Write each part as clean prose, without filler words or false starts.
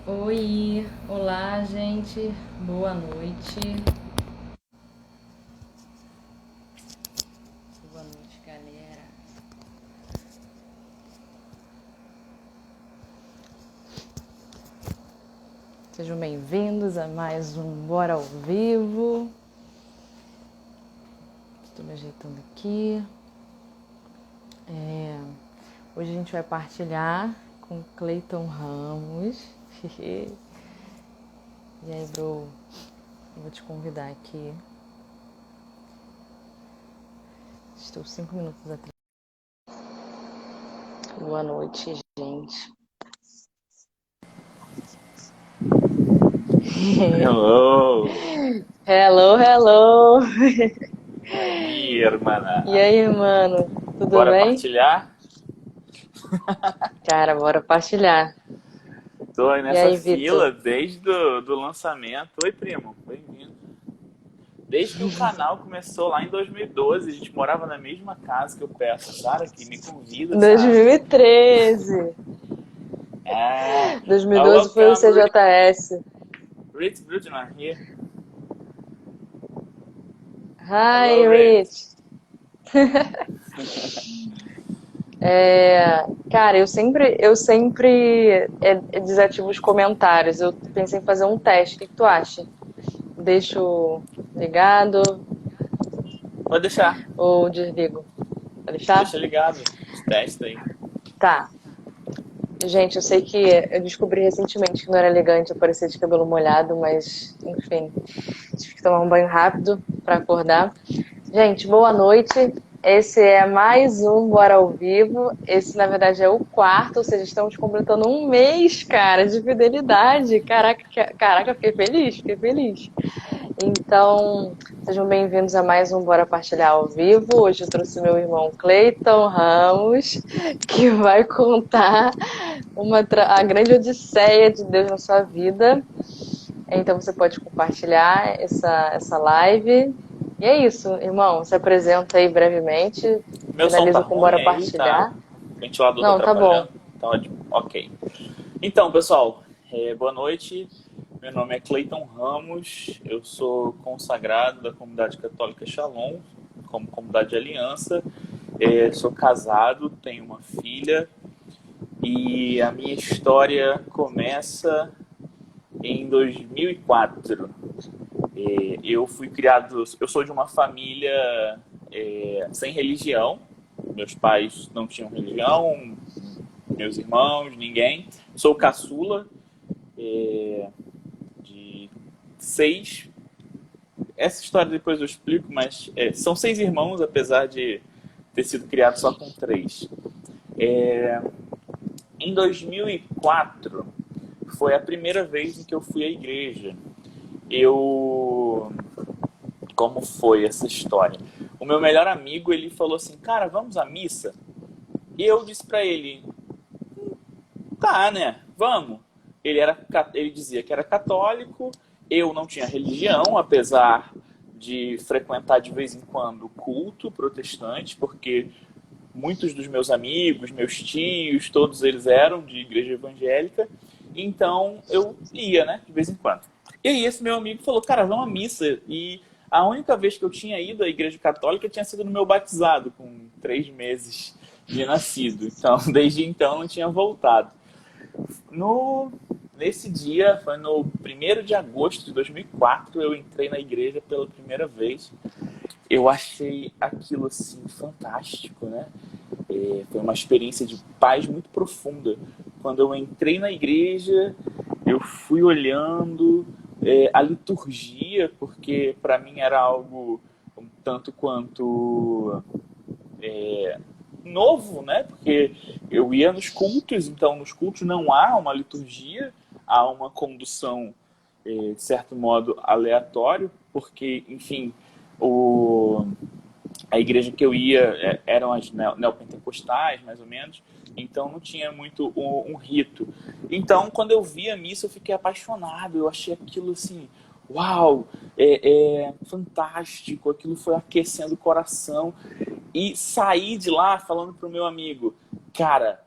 Oi, olá, gente. Boa noite. Boa noite, galera. Sejam bem-vindos a mais um Bora ao Vivo. Estou me ajeitando aqui. Hoje a gente vai partilhar com Cleiton Ramos. E aí, bro? Eu vou te convidar aqui. Estou 5 minutos atrás. Boa noite, gente. Hello! Hello, hello! E aí, irmã? E aí, mano? Tudo Bora bem? partilhar? Cara, bora partilhar. Tô aí E nessa aí, Vitor? fila desde do lançamento. Oi, primo, bem-vindo. Desde que o canal começou lá em 2012, a gente morava na mesma casa que eu peço. Cara, que me convida, sabe? 2013. É. Oh, 2012 foi o welcome, CJS. Rich Brudner here. Hi, Hello, Rich. Rich. Cara, eu sempre desativo os comentários. Eu pensei em fazer um teste. O que tu acha? Deixo ligado Pode deixar. ou desligo? Vai deixar? Deixa ligado. Testa aí. Tá. Gente, eu sei que eu descobri recentemente que não era elegante aparecer de cabelo molhado, mas enfim, tive que tomar um banho rápido pra acordar. Gente, boa noite. Esse é mais um Bora ao Vivo. Esse, na verdade, é o quarto, ou seja, estamos completando um mês, cara, de fidelidade. Caraca, caraca, fiquei feliz, fiquei feliz. Então, sejam bem-vindos a mais um Bora Partilhar ao Vivo. Hoje eu trouxe meu irmão Cleiton Ramos, que vai contar a grande odisseia de Deus na sua vida. Então você pode compartilhar essa live. E é isso, irmão. Se apresenta aí brevemente. Meu som tá Finaliza com ruim Bora aí, tá? Partilhar. O ventilador tá Não, tá bom. atrapalhando. Tá ótimo. Ok. Então, pessoal, boa noite. Meu nome é Cleiton Ramos, eu sou consagrado da comunidade católica Shalom, como comunidade de aliança. Sou casado, tenho uma filha e a minha história começa em 2004. Eu fui criado, eu sou de uma família sem religião. Meus pais não tinham religião, meus irmãos, ninguém. Sou caçula, de 6. Essa história depois eu explico, mas são 6 irmãos, apesar de ter sido criado só com 3. Em 2004 foi a primeira vez em que eu fui à igreja. Eu... Como foi essa história? O meu melhor amigo, ele falou assim, cara, vamos à missa? E eu disse pra ele, tá, né, vamos. Ele dizia que era católico, eu não tinha religião, apesar de frequentar de vez em quando culto protestante, porque muitos dos meus amigos, meus tios, todos eles eram de igreja evangélica, então eu ia, né, de vez em quando. E aí esse meu amigo falou, cara, vamos à missa. E a única vez que eu tinha ido à igreja católica tinha sido no meu batizado, com 3 meses de nascido. Então, desde então, não tinha voltado. Nesse dia, foi no 1º de agosto de 2004, eu entrei na igreja pela primeira vez. Eu achei aquilo assim fantástico, né? Foi uma experiência de paz muito profunda. Quando eu entrei na igreja, eu fui olhando a liturgia, porque para mim era algo um tanto quanto novo, né? Porque eu ia nos cultos, então nos cultos não há uma liturgia, há uma condução, de certo modo, aleatório, porque, enfim, a igreja que eu ia eram as neopentecostais, mais ou menos, então não tinha muito um rito. Então, quando eu vi a missa, eu fiquei apaixonado, eu achei aquilo assim, uau, fantástico, aquilo foi aquecendo o coração. E saí de lá falando pro meu amigo, cara,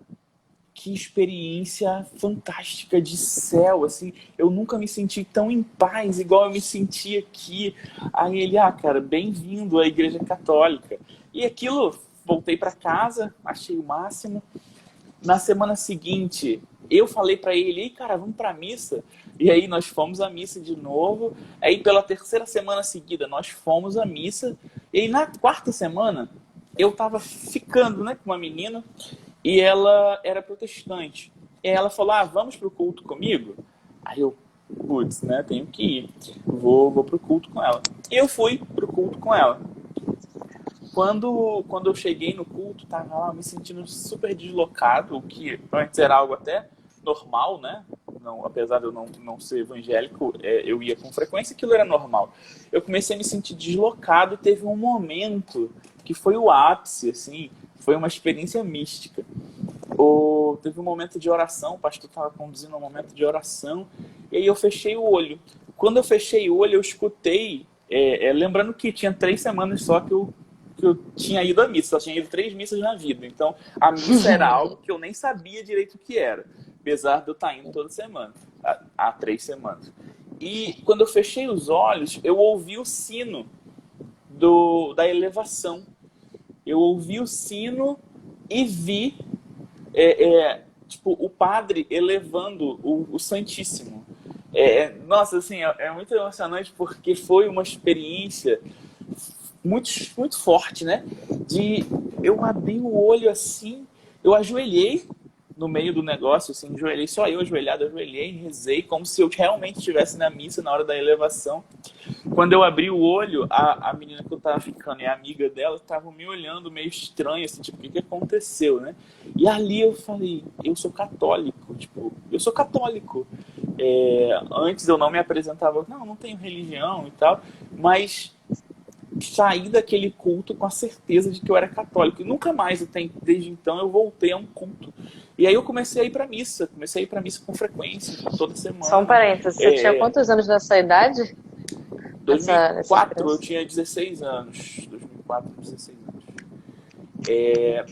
que experiência fantástica de céu, assim, eu nunca me senti tão em paz igual eu me senti aqui. Aí ele, cara, bem-vindo à Igreja Católica. E aquilo, voltei para casa, achei o máximo. Na semana seguinte, eu falei para ele, ei, cara, vamos para a missa. E aí nós fomos à missa de novo. Aí pela terceira semana seguida, nós fomos à missa. E aí na quarta semana, eu tava ficando, né, com uma menina e ela era protestante. E aí ela falou, vamos pro culto comigo? Aí eu, putz, né, tenho que ir. Vou pro culto com ela. E eu fui pro culto com ela. Quando eu cheguei no culto, tava lá me sentindo super deslocado, o que antes era algo até normal, né? Não, apesar de eu não ser evangélico, eu ia com frequência, aquilo era normal. Eu comecei a me sentir deslocado e teve um momento que foi o ápice, assim, foi uma experiência mística. Teve um momento de oração, o pastor estava conduzindo um momento de oração, e aí eu fechei o olho. Quando eu fechei o olho, eu escutei, lembrando que tinha 3 semanas só que eu tinha ido à missa, só tinha ido 3 missas na vida. Então, a missa era algo que eu nem sabia direito o que era, apesar de eu estar indo toda semana, há 3 semanas. E quando eu fechei os olhos, eu ouvi o sino da elevação. Eu ouvi o sino e vi tipo, o padre elevando o Santíssimo. Nossa, assim, é muito emocionante porque foi uma experiência muito, muito forte, né? Eu abri o olho assim, eu ajoelhei no meio do negócio, assim, ajoelhei, só eu ajoelhado, ajoelhei, rezei, como se eu realmente estivesse na missa na hora da elevação. Quando eu abri o olho, a menina que eu tava ficando e a amiga dela estavam me olhando meio estranho, assim, tipo, o que aconteceu, né? E ali eu falei, eu sou católico, tipo, eu sou católico. Antes eu não me apresentava, não tenho religião e tal, mas saí daquele culto com a certeza de que eu era católico. E nunca mais, desde então, eu voltei a um culto. E aí eu comecei a ir pra missa. Comecei a ir pra missa com frequência, toda semana. Só um parênteses, você tinha quantos anos nessa idade? 2004, eu tinha 16 anos. 2004, 16 anos.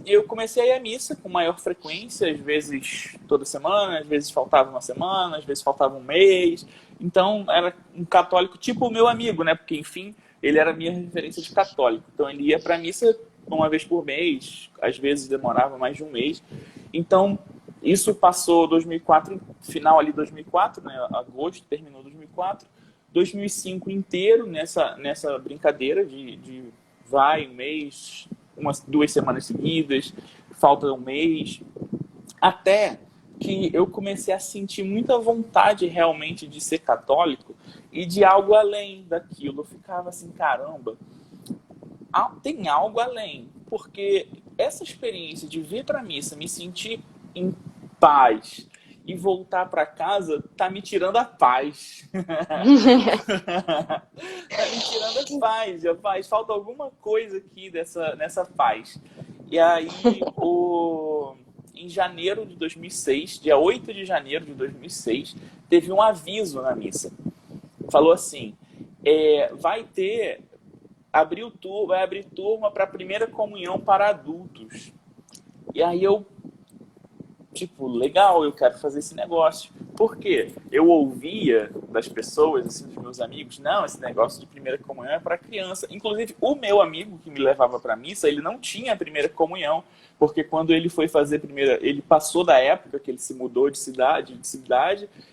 E eu comecei a ir à missa com maior frequência, às vezes toda semana, às vezes faltava uma semana, às vezes faltava um mês. Então, era um católico tipo o meu amigo, né? Porque, enfim, ele era a minha referência de católico. Então, ele ia para a missa uma vez por mês, às vezes demorava mais de um mês. Então, isso passou 2004, final ali 2004, né? Agosto, terminou 2004. 2005 inteiro nessa brincadeira de vai um mês, 2 semanas seguidas, falta um mês, até que eu comecei a sentir muita vontade realmente de ser católico e de algo além daquilo. Eu ficava assim, caramba, tem algo além, porque essa experiência de vir para a missa, me sentir em paz e voltar para casa, tá me tirando a paz. Tá me tirando a paz. Falta alguma coisa aqui nessa paz. E aí, em janeiro de 2006, dia 8 de janeiro de 2006, teve um aviso na missa. Falou assim, vai abrir turma para a primeira comunhão para adultos. E aí eu, tipo, legal, eu quero fazer esse negócio. Por quê? Eu ouvia das pessoas, assim, dos meus amigos, não, esse negócio de primeira comunhão é para criança. Inclusive, o meu amigo que me levava para a missa, ele não tinha a primeira comunhão, porque quando ele foi fazer ele passou da época que ele se mudou de cidade,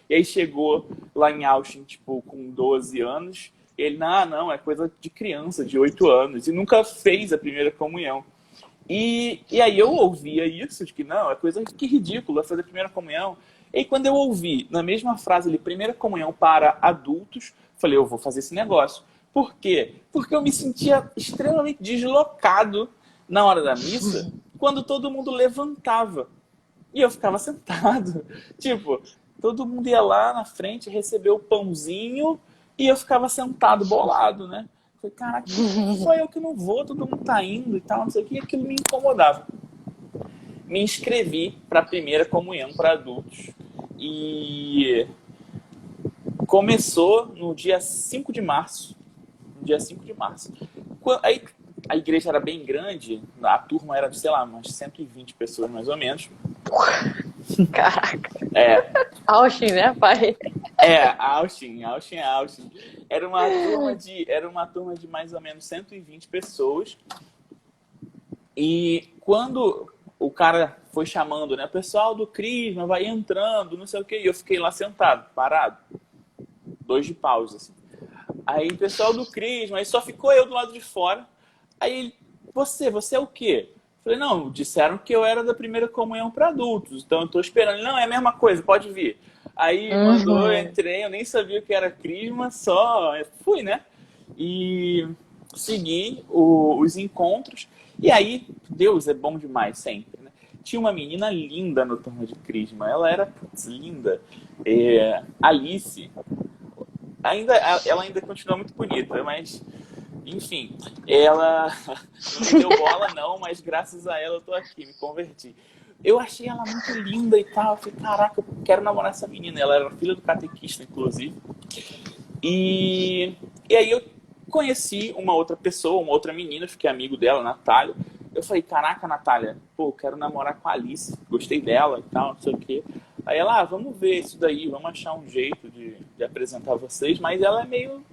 e aí chegou lá em Austin, tipo, com 12 anos, e ele, não, é coisa de criança, de 8 anos, e nunca fez a primeira comunhão. E aí eu ouvia isso, de que não, é coisa que ridícula fazer primeira comunhão. E aí quando eu ouvi, na mesma frase ali, primeira comunhão para adultos, falei, eu vou fazer esse negócio. Por quê? Porque eu me sentia extremamente deslocado na hora da missa, quando todo mundo levantava. E eu ficava sentado. Tipo, todo mundo ia lá na frente, receber o pãozinho, e eu ficava sentado, bolado, né? Falei, caraca, só eu que não vou, todo mundo tá indo e tal, não sei o que, e aquilo me incomodava. Me inscrevi para a primeira comunhão para adultos. E começou no dia 5 de março. Aí a igreja era bem grande, a turma era de, sei lá, umas 120 pessoas mais ou menos. Caraca. É, Austin, né, pai? Austin é Austin. Era uma turma de mais ou menos 120 pessoas. E quando o cara foi chamando, né? O pessoal do Crisma vai entrando, não sei o quê. E eu fiquei lá sentado, parado. 2 de pausa, assim. Aí o pessoal do Crisma, aí só ficou eu do lado de fora. Aí ele, você é o quê? Eu falei, não, disseram que eu era da primeira comunhão para adultos, então eu tô esperando. Ele, não, é a mesma coisa, pode vir. Aí mandou, eu Uhum. entrei, eu nem sabia o que era Crisma, só fui, né? E segui os encontros. E aí, Deus é bom demais sempre, né? Tinha uma menina linda no turno de Crisma, ela era, putz, linda. Alice, ela ainda continua muito bonita, mas enfim, ela não me deu bola não, mas graças a ela eu tô aqui, me converti. Eu achei ela muito linda e tal, eu falei, caraca, eu quero namorar essa menina. Ela era filha do catequista, inclusive. E aí eu conheci uma outra pessoa, uma outra menina, fiquei amigo dela, Natália. Eu falei, caraca, Natália, pô, eu quero namorar com a Alice, gostei dela e tal, não sei o quê. Aí ela, vamos ver isso daí, vamos achar um jeito de apresentar vocês, mas ela é meio,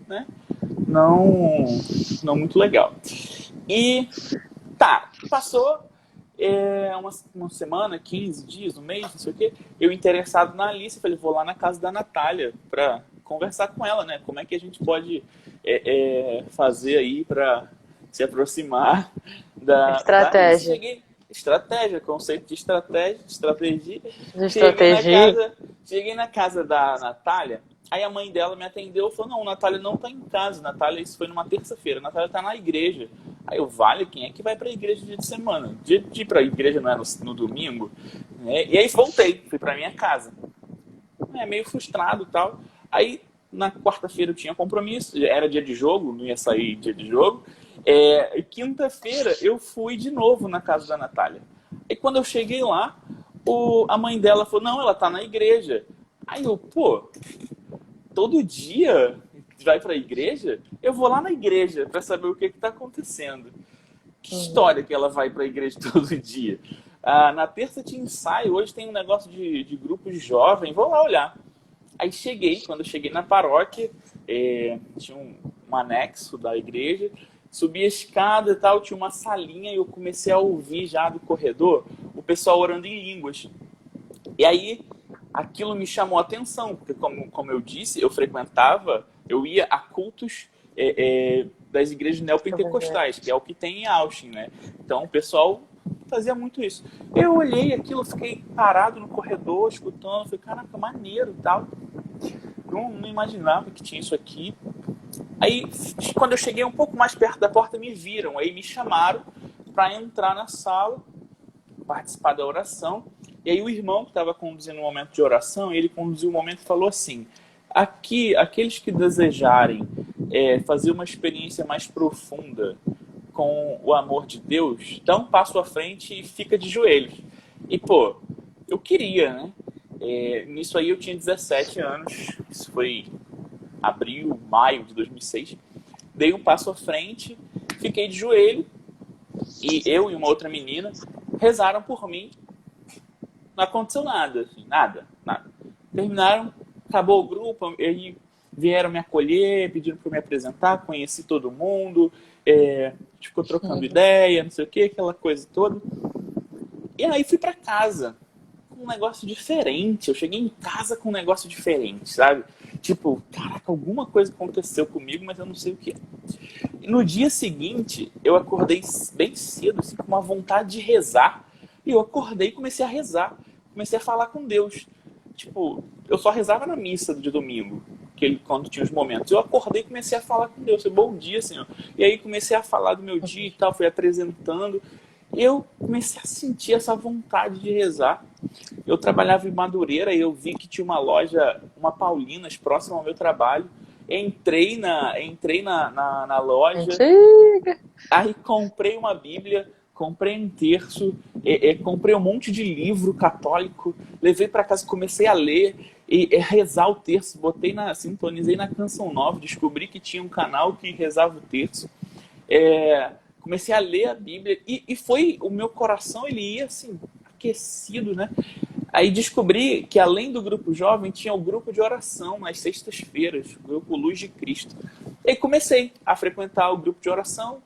né, não, não muito legal. E tá, passou uma semana, 15 dias, um mês, não sei o quê, eu interessado na Alice, falei, vou lá na casa da Natália pra conversar com ela, né? Como é que a gente pode fazer aí pra se aproximar da Alice. Estratégia. Estratégia, conceito de estratégia. De Cheguei na estratégia. casa, cheguei na casa da Natália, aí a mãe dela me atendeu e falou, não, Natália não tá em casa, Natália, isso foi numa terça-feira, Natália tá na igreja. Aí eu, vale, quem é que vai pra igreja dia de semana? Dia de ir pra igreja não é no domingo? E aí voltei, fui pra minha casa. Meio frustrado e tal. Aí na quarta-feira eu tinha compromisso, era dia de jogo, não ia sair dia de jogo. Quinta-feira eu fui de novo na casa da Natália. E quando eu cheguei lá, a mãe dela falou, não, ela tá na igreja. Aí eu, pô, todo dia vai pra igreja? Eu vou lá na igreja pra saber o que tá acontecendo. Que Uhum. história que ela vai pra igreja todo dia? Na terça tinha ensaio, hoje tem um negócio de grupo de jovem, vou lá olhar. Aí quando eu cheguei na paróquia, tinha um anexo da igreja, subi a escada e tal, tinha uma salinha e eu comecei a ouvir já do corredor o pessoal orando em línguas. E aí aquilo me chamou a atenção, porque como eu disse, eu ia a cultos das igrejas neopentecostais, que é o que tem em Austin, né? Então o pessoal fazia muito isso. Eu olhei aquilo, fiquei parado no corredor, escutando, falei, caraca, maneiro e tal. Não imaginava que tinha isso aqui. Aí, quando eu cheguei um pouco mais perto da porta, me viram, aí me chamaram para entrar na sala, participar da oração. E aí o irmão que estava conduzindo o momento de oração, ele conduziu o momento e falou assim, aqui, aqueles que desejarem fazer uma experiência mais profunda com o amor de Deus, dá um passo à frente e fica de joelhos. E, pô, eu queria, né? Nisso aí eu tinha 17 anos, isso foi abril, maio de 2006. Dei um passo à frente, fiquei de joelho, e eu e uma outra menina rezaram por mim. Não aconteceu nada, assim, nada. Terminaram, acabou o grupo, aí vieram me acolher, pediram para me apresentar, conheci todo mundo, ficou trocando ideia, não sei o que, aquela coisa toda. E aí fui para casa com um negócio diferente. Eu cheguei em casa com um negócio diferente, sabe? Tipo, caraca, alguma coisa aconteceu comigo, mas eu não sei o que é. E no dia seguinte, eu acordei bem cedo, assim, com uma vontade de rezar. E eu acordei e comecei a rezar. Comecei a falar com Deus. Tipo, eu só rezava na missa de domingo, quando tinha os momentos. Eu acordei e comecei a falar com Deus. Bom dia, Senhor. E aí comecei a falar do meu dia e tal, fui apresentando. Eu comecei a sentir essa vontade de rezar. Eu trabalhava em Madureira e eu vi que tinha uma loja, uma Paulinas, próxima ao meu trabalho. Entrei na loja, Antiga. aí comprei uma Bíblia, comprei um terço, comprei um monte de livro católico, levei para casa, comecei a ler e rezar o terço, sintonizei na Canção Nova, descobri que tinha um canal que rezava o terço. Comecei a ler a Bíblia e foi o meu coração, ele ia assim, aquecido, né? Aí descobri que além do grupo jovem, tinha o grupo de oração nas sextas-feiras, o grupo Luz de Cristo. E aí comecei a frequentar o grupo de oração,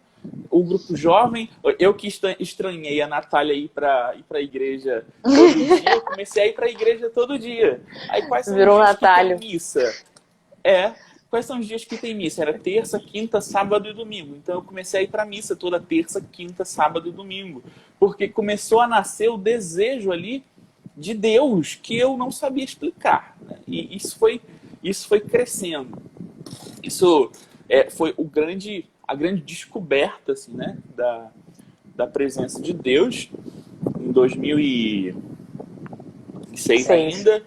o grupo jovem. Eu que estranhei a Natália ir para a igreja todo dia, eu comecei a ir para a igreja todo dia. Aí quais são os Virou um dias que tem atalho. missa? Quais são os dias que tem missa? Era terça, quinta, sábado e domingo. Então eu comecei a ir para missa toda terça, quinta, sábado e domingo. Porque começou a nascer o desejo ali de Deus que eu não sabia explicar, né? E isso foi crescendo. Isso foi a grande descoberta assim, né? Da presença de Deus em 2006 Seis. ainda.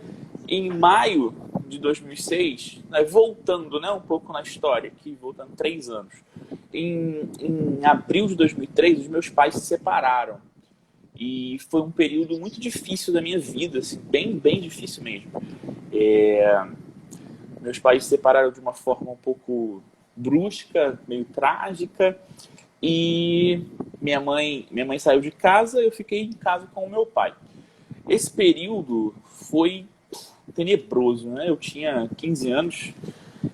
Em maio de 2006, né, voltando, né, um pouco na história, aqui, voltando 3 anos, em abril de 2003, os meus pais se separaram. E foi um período muito difícil da minha vida, assim, bem, bem difícil mesmo. Meus pais se separaram de uma forma um pouco brusca, meio trágica. E minha mãe saiu de casa, eu fiquei em casa com o meu pai. Esse período foi tenebroso, né? Eu tinha 15 anos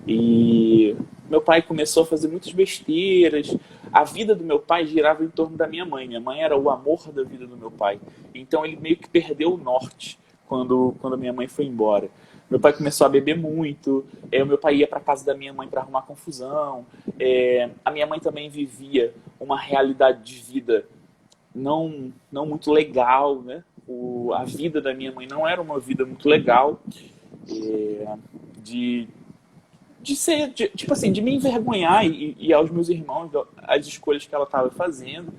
e meu pai começou a fazer muitas besteiras. A vida do meu pai girava em torno da minha mãe. Minha mãe era o amor da vida do meu pai. Então ele meio que perdeu o norte quando minha mãe foi embora. Meu pai começou a beber muito. O meu pai ia para casa da minha mãe para arrumar confusão. A minha mãe também vivia uma realidade de vida não muito legal, né? A vida da minha mãe não era uma vida muito legal, de, tipo assim, de me envergonhar e aos meus irmãos as escolhas que ela estava fazendo,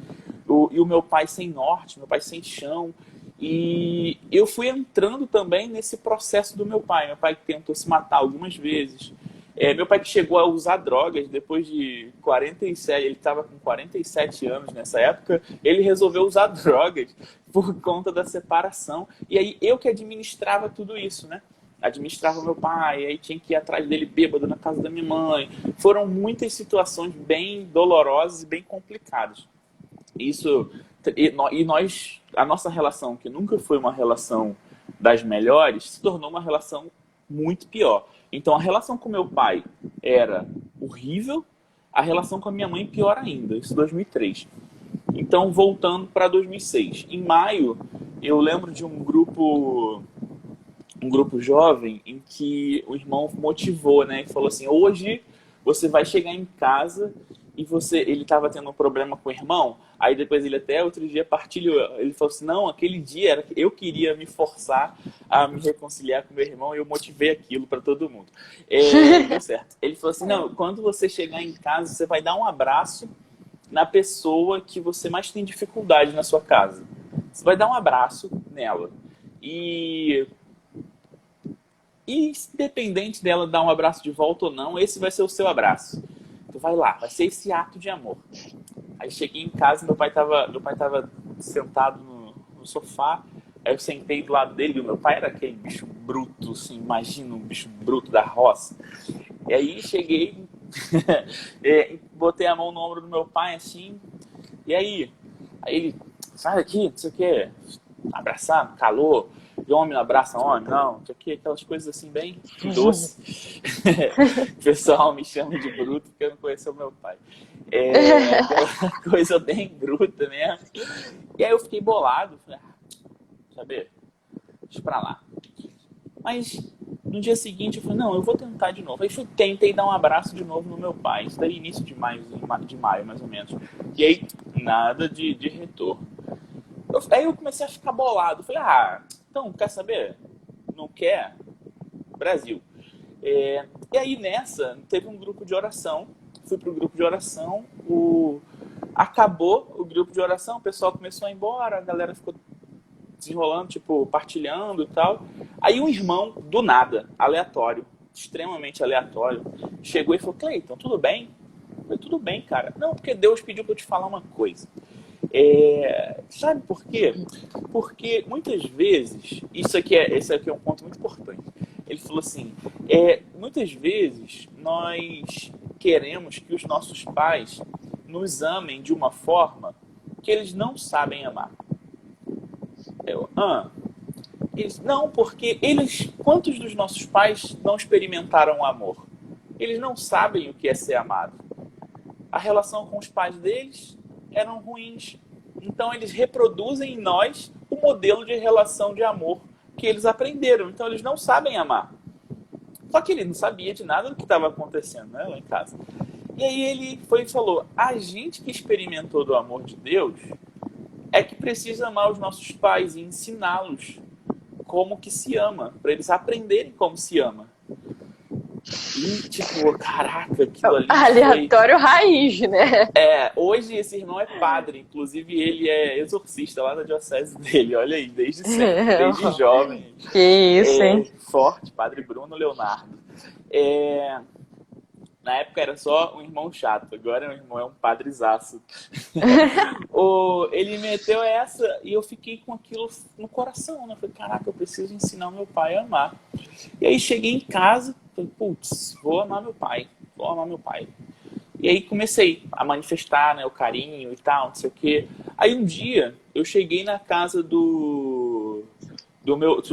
e o meu pai sem norte, meu pai sem chão. E eu fui entrando também nesse processo do meu pai. Meu pai tentou se matar algumas vezes. Meu pai que chegou a usar drogas depois de 47, ele estava com 47 anos nessa época, ele resolveu usar drogas por conta da separação. E aí eu que administrava tudo isso, né? Administrava meu pai, aí tinha que ir atrás dele bêbado na casa da minha mãe. Foram muitas situações bem dolorosas e bem complicadas. Isso, a nossa relação, que nunca foi uma relação das melhores, se tornou uma relação muito pior. Então a relação com meu pai era horrível, a relação com a minha mãe pior ainda, isso em 2003. Então voltando para 2006, em maio eu lembro de um grupo jovem em que o irmão motivou, né, e falou assim: hoje você vai chegar em casa e ele estava tendo um problema com o irmão. Aí depois ele até outro dia partilhou, ele falou assim: não, aquele dia era que eu queria me forçar a me reconciliar com meu irmão e eu motivei aquilo para todo mundo. Deu certo. Ele falou assim: não, quando você chegar em casa, você vai dar um abraço na pessoa que você mais tem dificuldade na sua casa. Você vai dar um abraço nela. E independente dela dar um abraço de volta ou não, esse vai ser o seu abraço. Então vai lá, vai ser esse ato de amor. Aí cheguei em casa, meu pai tava sentado no sofá, aí eu sentei do lado dele, e meu pai era aquele bicho bruto, assim, imagina um bicho bruto da roça. E aí cheguei, botei a mão no ombro do meu pai, assim, e aí ele, sai daqui, não sei o que, abraçar, calor, de homem não abraça homem, não, não sei o que, aquelas coisas assim bem doces. O pessoal me chama de bruto porque não conheceu meu pai. Aquela coisa bem bruta mesmo. E aí eu fiquei bolado, falei, saber, deixa pra lá. Mas no dia seguinte eu falei, não, eu vou tentar de novo. Aí tentei dar um abraço de novo no meu pai, isso daí início de maio mais ou menos. E aí nada de retorno. Aí eu comecei a ficar bolado, falei, então, quer saber? Não quer? Brasil. E aí nessa, teve um grupo de oração, fui pro grupo de oração, acabou o grupo de oração, o pessoal começou a ir embora, a galera ficou desenrolando, tipo, partilhando e tal. Aí um irmão, do nada, aleatório, extremamente aleatório, chegou e falou, Cleiton, tudo bem? Eu falei, tudo bem, cara. Não, porque Deus pediu pra eu te falar uma coisa. Sabe por quê? Porque muitas vezes, esse aqui é um ponto muito importante. Ele falou assim, muitas vezes nós queremos que os nossos pais nos amem de uma forma que eles não sabem amar. Eu, eles, não, porque eles, quantos dos nossos pais não experimentaram o amor? Eles não sabem o que é ser amado. A relação com os pais deles eram ruins. Então eles reproduzem em nós o modelo de relação de amor que eles aprenderam. Então eles não sabem amar. Só que ele não sabia de nada do que estava acontecendo, né, lá em casa. E aí ele foi e falou, a gente que experimentou do amor de Deus é que precisa amar os nossos pais e ensiná-los como que se ama, para eles aprenderem como se ama. E, tipo, caraca, aquilo ali foi... Aleatório raiz, né? Hoje esse irmão é padre, inclusive ele é exorcista lá da diocese dele, olha aí, desde sempre, desde jovem. Que isso, hein? Forte, padre Bruno Leonardo. Na época era só um irmão chato, agora o irmão é um padrezaço. Ele meteu essa e eu fiquei com aquilo no coração, né? Falei, caraca, eu preciso ensinar o meu pai a amar. E aí cheguei em casa, falei, putz, vou amar meu pai. E aí comecei a manifestar, né, o carinho e tal, não sei o quê. Aí um dia eu cheguei na casa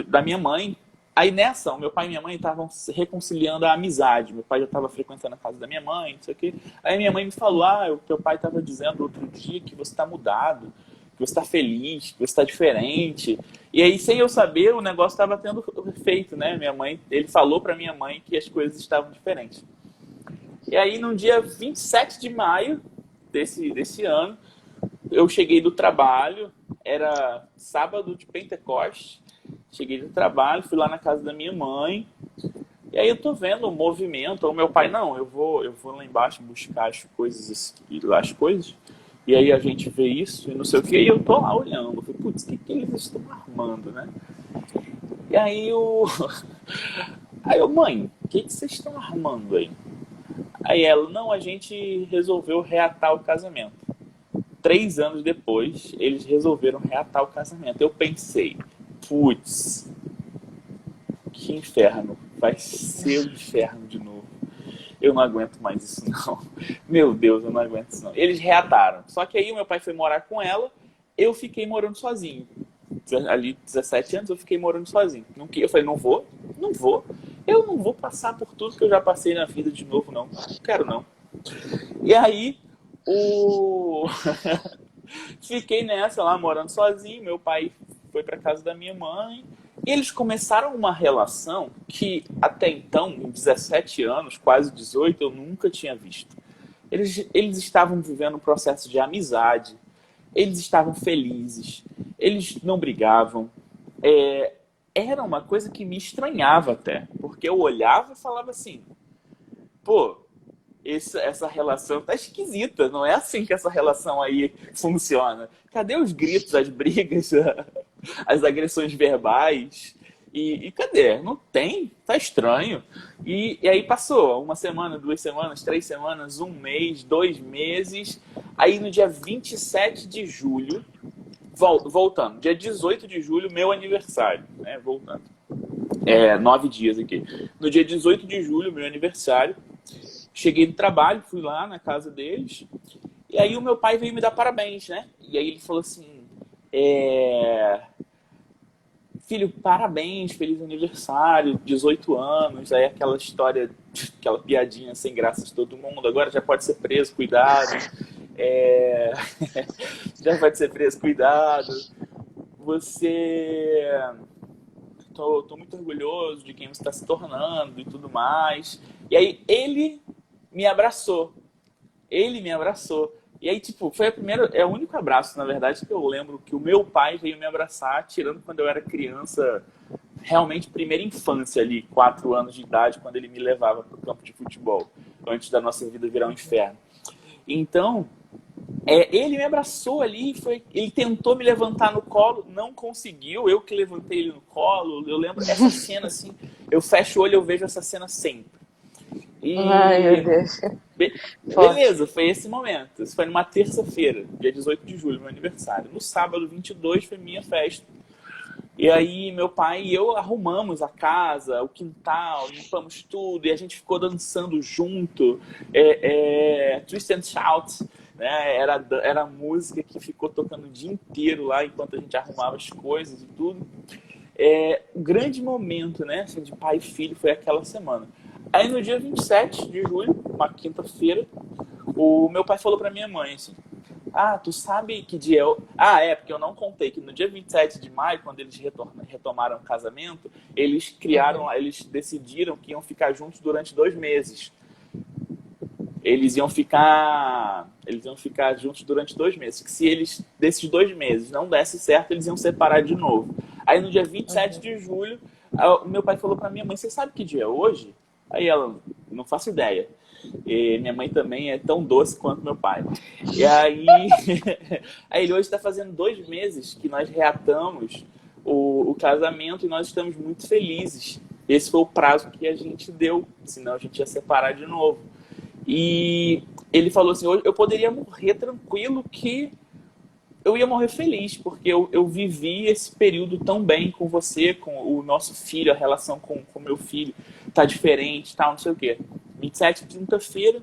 da minha mãe. Aí nessa, o meu pai e minha mãe estavam reconciliando a amizade. Meu pai já estava frequentando a casa da minha mãe, não sei o quê. Aí minha mãe me falou, o teu pai estava dizendo outro dia que você está mudado, que você está feliz, que você está diferente. E aí, sem eu saber, o negócio estava tendo efeito, né? Ele falou para minha mãe que as coisas estavam diferentes. E aí, no dia 27 de maio desse ano, eu cheguei do trabalho, era sábado de Pentecostes. Cheguei do trabalho, fui lá na casa da minha mãe, e aí eu tô vendo o movimento. O meu pai, não, eu vou lá embaixo buscar as coisas, e aí a gente vê isso, e não sei o que, e eu tô lá olhando. Eu falei, putz, o que eles estão armando, né? E aí mãe, o que vocês estão armando aí? Aí ela, não, a gente resolveu reatar o casamento. 3 anos depois, eles resolveram reatar o casamento. Eu pensei, putz, que inferno. Vai ser o inferno de novo. Eu não aguento mais isso, não. Meu Deus, eu não aguento isso, não. Eles reataram. Só que aí o meu pai foi morar com ela, eu fiquei morando sozinho. Ali, 17 anos, eu fiquei morando sozinho. Eu falei, não vou. Eu não vou passar por tudo que eu já passei na vida de novo, não. Não quero, não. E aí, fiquei nessa lá, morando sozinho. Meu pai foi para casa da minha mãe. E eles começaram uma relação que até então, em 17 anos, quase 18, eu nunca tinha visto. Eles estavam vivendo um processo de amizade. Eles estavam felizes. Eles não brigavam. Era uma coisa que me estranhava até. Porque eu olhava e falava assim, pô, essa relação tá esquisita. Não é assim que essa relação aí funciona. Cadê os gritos, as brigas, as agressões verbais? E cadê? Não tem? Tá estranho. E aí passou 1 semana, 2 semanas, 3 semanas, 1 mês, 2 meses. Aí no dia 27 de julho, voltando, dia 18 de julho, meu aniversário, né? Voltando. 9 dias aqui. No dia 18 de julho, meu aniversário, cheguei do trabalho, fui lá na casa deles, e aí o meu pai veio me dar parabéns, né? E aí ele falou assim, filho, parabéns, feliz aniversário, 18 anos, aí aquela história, aquela piadinha sem graça de todo mundo, agora já pode ser preso, cuidado, já pode ser preso, cuidado, você... Tô muito orgulhoso de quem você está se tornando e tudo mais. E aí ele me abraçou. E aí, tipo, foi o único abraço, na verdade, que eu lembro que o meu pai veio me abraçar, tirando quando eu era criança, realmente primeira infância ali, 4 anos de idade, quando ele me levava para o campo de futebol, antes da nossa vida virar um inferno. Então, ele me abraçou ali, ele tentou me levantar no colo, não conseguiu, eu que levantei ele no colo. Eu lembro essa cena assim, eu fecho o olho e eu vejo essa cena sempre. Ai, meu Deus. Beleza, foi esse momento. Isso foi numa terça-feira, dia 18 de julho, meu aniversário. No sábado, 22, foi minha festa. E aí meu pai e eu arrumamos a casa, o quintal, limpamos tudo, e a gente ficou dançando junto, twist and shout. né? Era a música que ficou tocando o dia inteiro lá enquanto a gente arrumava as coisas e tudo. Um grande momento, né, assim, de pai e filho foi aquela semana. Aí no dia 27 de julho, uma quinta-feira, o meu pai falou pra minha mãe assim: ah, tu sabe que dia eu... Ah, porque eu não contei que no dia 27 de maio, quando eles retomaram o casamento, eles decidiram que iam ficar juntos durante 2 meses. Eles iam ficar juntos durante 2 meses. Que se eles, desses 2 meses, não desse certo, eles iam separar de novo. Aí no dia 27 de julho, o meu pai falou pra minha mãe: você sabe que dia é hoje? Aí ela: não faço ideia. E minha mãe também é tão doce quanto meu pai. E aí, aí ele hoje está fazendo 2 meses que nós reatamos o casamento e nós estamos muito felizes. Esse foi o prazo que a gente deu, senão a gente ia separar de novo. E ele falou assim: hoje eu poderia morrer tranquilo, que eu ia morrer feliz, porque eu vivi esse período tão bem com você, com o nosso filho, a relação com o meu filho tá diferente, tal, não sei o quê. 27, quinta-feira,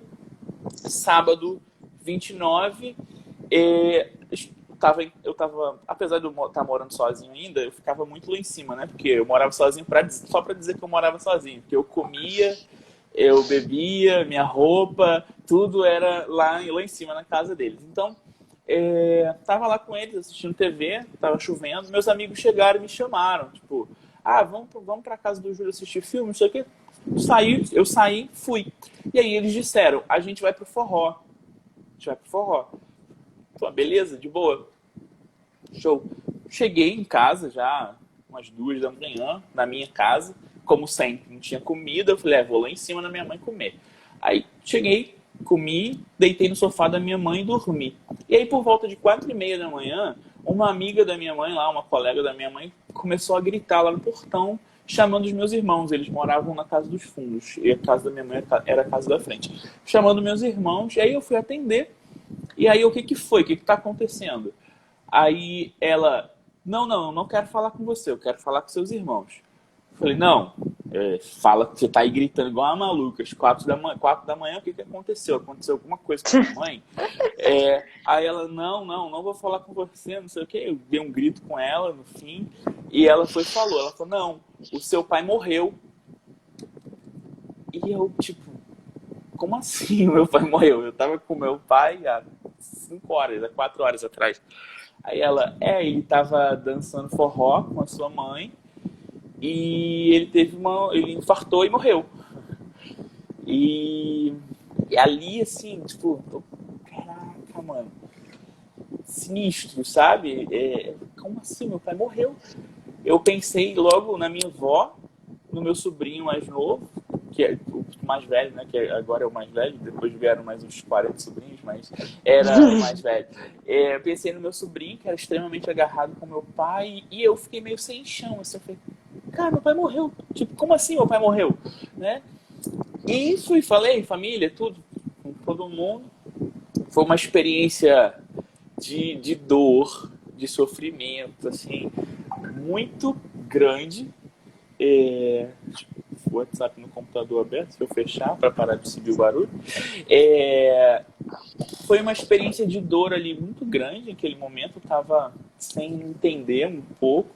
sábado, 29, eu tava, apesar de eu estar morando sozinho ainda, eu ficava muito lá em cima, né? Porque eu morava sozinho só pra dizer que eu morava sozinho, porque eu comia, eu bebia, minha roupa, tudo era lá em cima na casa deles. Então, tava lá com eles assistindo TV, tava chovendo, meus amigos chegaram e me chamaram, tipo: ah, vamos pra casa do Júlio assistir filme, não sei o quê. Eu saí, fui. E aí eles disseram: a gente vai pro forró. A gente vai pro forró. Pô, beleza, de boa. Show. Cheguei em casa já umas 2 da manhã, na minha casa, como sempre, não tinha comida. Eu falei: vou lá em cima na minha mãe comer. Aí cheguei, comi, deitei no sofá da minha mãe e dormi. E aí por volta de 4h30 da manhã, uma amiga da minha mãe lá, uma colega da minha mãe, começou a gritar lá no portão, chamando os meus irmãos. Eles moravam na casa dos fundos e a casa da minha mãe era a casa da frente. Chamando meus irmãos, e aí eu fui atender. E aí o que foi? O que está acontecendo? Aí ela: não quero falar com você, eu quero falar com seus irmãos. Eu falei: não, fala que você tá aí gritando igual uma maluca, às 4 da manhã, o que aconteceu? Aconteceu alguma coisa com a minha mãe? Aí ela: não vou falar com você, não sei o que. Eu dei um grito com ela no fim, e ela falou: não, o seu pai morreu. E eu, tipo, como assim o meu pai morreu? Eu tava com meu pai há 5 horas, há 4 horas atrás. Aí ela: ele tava dançando forró com a sua mãe e ele infartou e morreu. E ali, assim, tipo, caraca, mano, sinistro, sabe? Como assim? Meu pai morreu. Eu pensei logo na minha avó, no meu sobrinho mais novo, que é o mais velho, né? Que agora é o mais velho, depois vieram mais uns 40 sobrinhos, mas era o mais velho. Eu pensei no meu sobrinho, que era extremamente agarrado com meu pai, e eu fiquei meio sem chão, assim. Eu falei: cara, meu pai morreu. Tipo, como assim meu pai morreu? Né? E falei, família, tudo, com todo mundo. Foi uma experiência de dor, de sofrimento, assim, muito grande. O WhatsApp no computador aberto, se eu fechar para parar de subir o barulho. Foi uma experiência de dor ali muito grande. Naquele momento eu estava sem entender um pouco.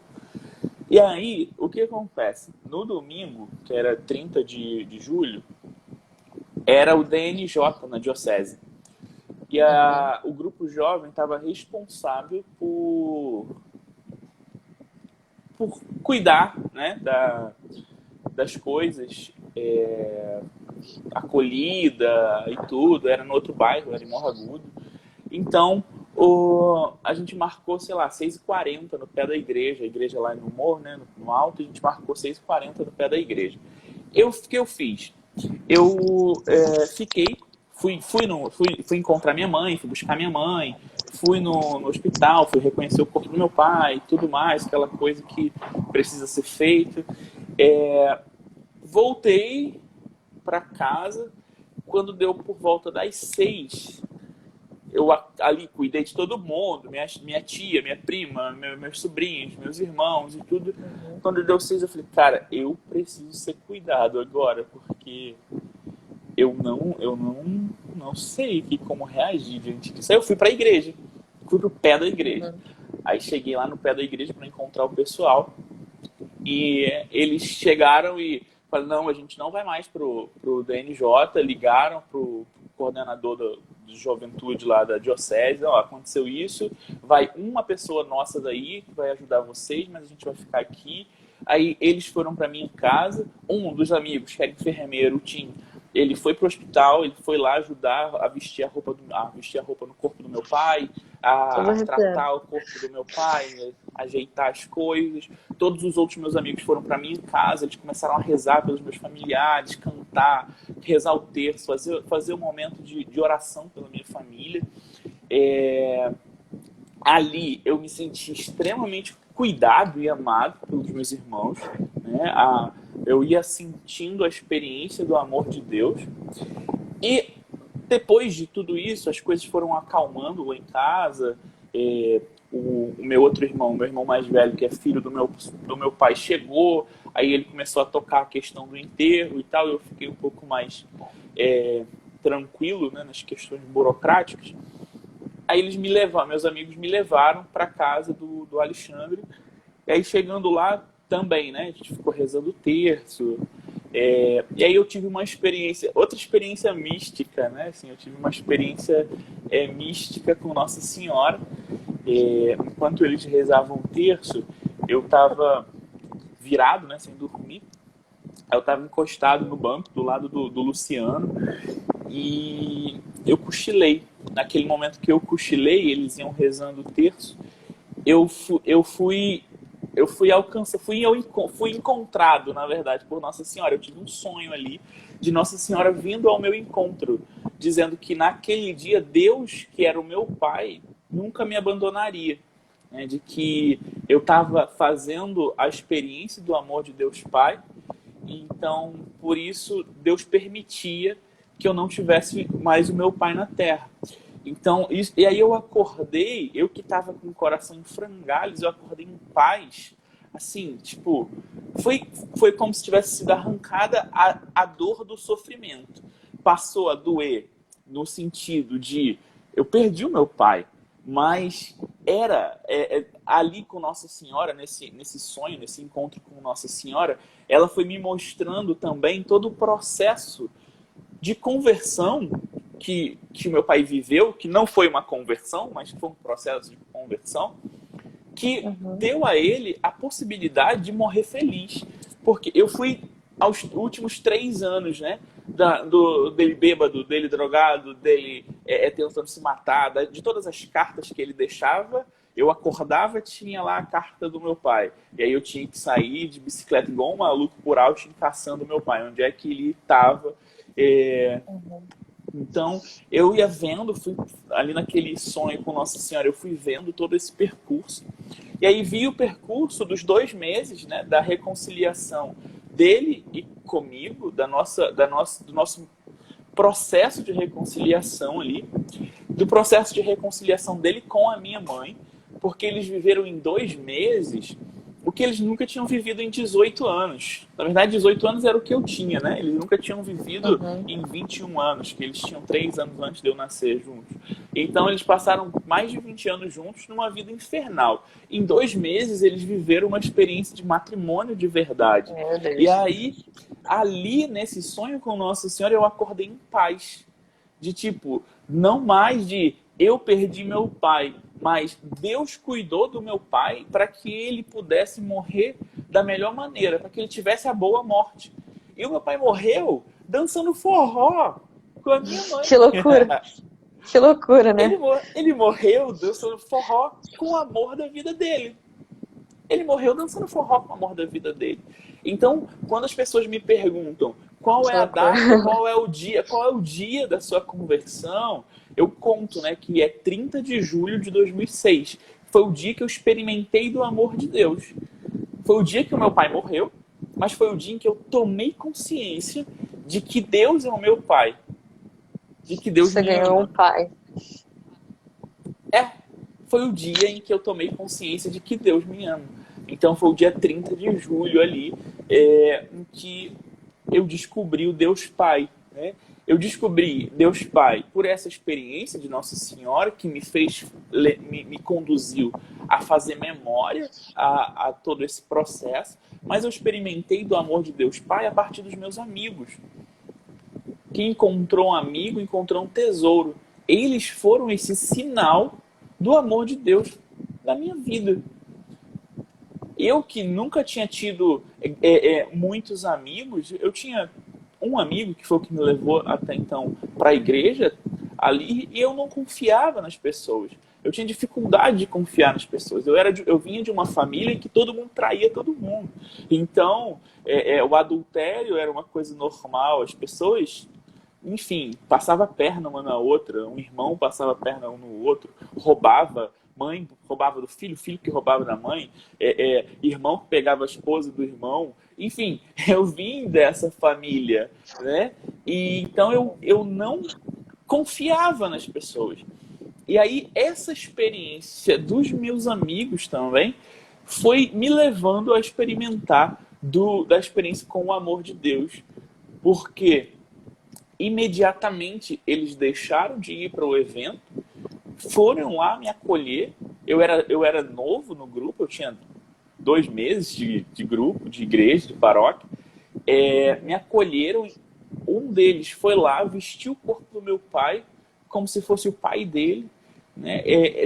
E aí, o que acontece? No domingo, que era 30 de julho, era o DNJ na Diocese. E o grupo jovem estava responsável por cuidar, né, das coisas, acolhida e tudo. Era no outro bairro, era em Morro Agudo. Então, a gente marcou, sei lá, 6h40 no pé da igreja. A igreja lá no morro, né, no alto. A gente marcou 6h40 no pé da igreja. O que eu fiz? Eu fui encontrar minha mãe, fui buscar minha mãe, fui no hospital, fui reconhecer o corpo do meu pai, tudo mais, aquela coisa que precisa ser feita. Voltei para casa. Quando deu por volta das 6, eu ali cuidei de todo mundo, minha tia, minha prima, meus sobrinhos, meus irmãos e tudo. Quando deu 6, eu falei: cara, eu preciso ser cuidado agora, porque não sei como reagir diante disso. Aí eu fui para a igreja, fui pro pé da igreja. Uhum. Aí cheguei lá no pé da igreja para encontrar o pessoal e eles chegaram e falaram, não, a gente não vai mais pro DNJ, ligaram pro coordenador de juventude lá da diocese, ó, aconteceu isso, vai uma pessoa nossa daí que vai ajudar vocês, mas a gente vai ficar aqui. Aí eles foram para minha casa, um dos amigos, que era enfermeiro, o Tim, ele foi pro hospital, ele foi lá ajudar a vestir a roupa no corpo do meu pai, Tudo a arrepiado. tratar o corpo do meu pai, a ajeitar as coisas. Todos os outros meus amigos foram para minha casa, eles começaram a rezar pelos meus familiares, cantar, rezar o terço, fazer um momento de oração pela minha família. Ali eu me senti extremamente cuidado e amado pelos meus irmãos, né? Eu ia sentindo a experiência do amor de Deus. E depois de tudo isso, as coisas foram acalmando lá em casa. O meu outro irmão, meu irmão mais velho, que é filho do meu pai, chegou. Aí ele começou a tocar a questão do enterro e tal. Eu fiquei um pouco mais tranquilo, né, nas questões burocráticas. Aí meus amigos me levaram para casa do Alexandre. E aí chegando lá também, né, a gente ficou rezando o terço. E aí eu tive outra experiência mística, né? Assim, eu tive uma experiência mística com Nossa Senhora. Enquanto eles rezavam o terço, eu estava virado, né, sem dormir. Eu estava encostado no banco do lado do Luciano e eu cochilei. Naquele momento que eu cochilei, eles iam rezando o terço. Eu fui encontrado, na verdade, por Nossa Senhora. Eu tive um sonho ali de Nossa Senhora vindo ao meu encontro, dizendo que naquele dia Deus, que era o meu pai, nunca me abandonaria, né? De que eu estava fazendo a experiência do amor de Deus Pai, então por isso Deus permitia que eu não tivesse mais o meu pai na terra. Então, e aí eu acordei, eu que estava com o coração em frangalhos, eu acordei em paz, assim, tipo, foi como se tivesse sido arrancada a dor do sofrimento. Passou a doer no sentido de, eu perdi o meu pai, mas era ali com Nossa Senhora, nesse sonho, nesse encontro com Nossa Senhora, ela foi me mostrando também todo o processo de conversão que o meu pai viveu, que não foi uma conversão, mas foi um processo de conversão, que deu a ele a possibilidade de morrer feliz. Porque eu fui aos últimos 3 anos, né, dele bêbado, dele drogado, dele tentando se matar, de todas as cartas que ele deixava, eu acordava, tinha lá a carta do meu pai. E aí eu tinha que sair de bicicleta igual um maluco por Austin caçando meu pai, onde é que ele estava. Então, eu ia vendo, fui ali naquele sonho com Nossa Senhora, eu fui vendo todo esse percurso. E aí vi o percurso dos 2 meses, né, da reconciliação dele e comigo, do nosso processo de reconciliação ali, do processo de reconciliação dele com a minha mãe, porque eles viveram em 2 meses o que eles nunca tinham vivido em 18 anos. Na verdade, 18 anos era o que eu tinha, né? Eles nunca tinham vivido em 21 anos, que eles tinham 3 anos antes de eu nascer juntos. Então, eles passaram mais de 20 anos juntos numa vida infernal. Em 2 meses, eles viveram uma experiência de matrimônio de verdade. Meu Deus. E aí, ali, nesse sonho com Nossa Senhora, eu acordei em paz. De tipo, não mais de eu perdi meu pai, mas Deus cuidou do meu pai para que ele pudesse morrer da melhor maneira, para que ele tivesse a boa morte. E o meu pai morreu dançando forró com a minha mãe. Que loucura. Que loucura, né? Ele morreu dançando forró com o amor da vida dele. Ele morreu dançando forró com o amor da vida dele. Então, quando as pessoas me perguntam qual é a data, qual é o dia da sua conversão, eu conto, né, que é 30 de julho de 2006. Foi o dia que eu experimentei do amor de Deus. Foi o dia que o meu pai morreu, mas foi o dia em que eu tomei consciência de que Deus é o meu pai. De que Deus me ama. Você ganhou um pai. Foi o dia em que eu tomei consciência de que Deus me ama. Então foi o dia 30 de julho ali, em que eu descobri o Deus Pai, né? Eu descobri Deus Pai por essa experiência de Nossa Senhora, que me fez, me conduziu a fazer memória a todo esse processo, mas eu experimentei do amor de Deus Pai a partir dos meus amigos. Quem encontrou um amigo, encontrou um tesouro. Eles foram esse sinal do amor de Deus na minha vida. Eu que nunca tinha tido muitos amigos, eu tinha um amigo que foi o que me levou até então para a igreja ali, e eu não confiava nas pessoas. Eu tinha dificuldade de confiar nas pessoas. Eu vinha de uma família em que todo mundo traía todo mundo. Então, o adultério era uma coisa normal. As pessoas, enfim, passava a perna uma na outra. Um irmão passava a perna um no outro. Roubava. Mãe roubava do filho, filho que roubava da mãe, irmão que pegava a esposa do irmão. Enfim, eu vim dessa família, né? E então eu não confiava nas pessoas. E aí essa experiência dos meus amigos também foi me levando a experimentar da experiência com o amor de Deus. Porque imediatamente eles deixaram de ir para o evento, foram lá me acolher. Eu era novo no grupo, eu tinha 2 meses de grupo, de igreja, de paróquia. Me acolheram. Um deles foi lá, vestiu o corpo do meu pai, como se fosse o pai dele. Né?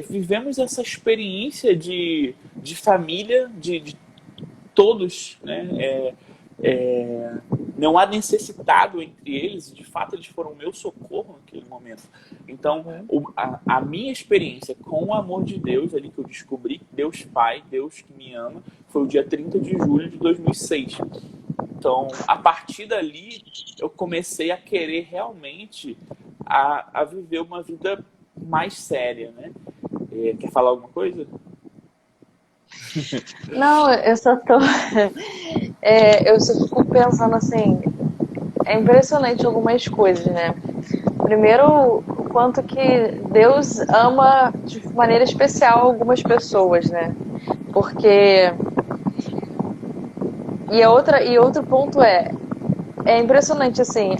Vivemos essa experiência de família, de todos, né? Não há necessitado entre eles, de fato eles foram o meu socorro naquele momento. Então, a minha experiência com o amor de Deus, ali que eu descobri, Deus Pai, Deus que me ama, foi o dia 30 de julho de 2006. Então, a partir dali, eu comecei a querer realmente a viver uma vida mais séria, né? Quer falar alguma coisa? Não, eu só tô. Eu só fico pensando assim. É impressionante algumas coisas, né? Primeiro, o quanto que Deus ama de maneira especial algumas pessoas, né? Porque. E outro ponto é impressionante, assim,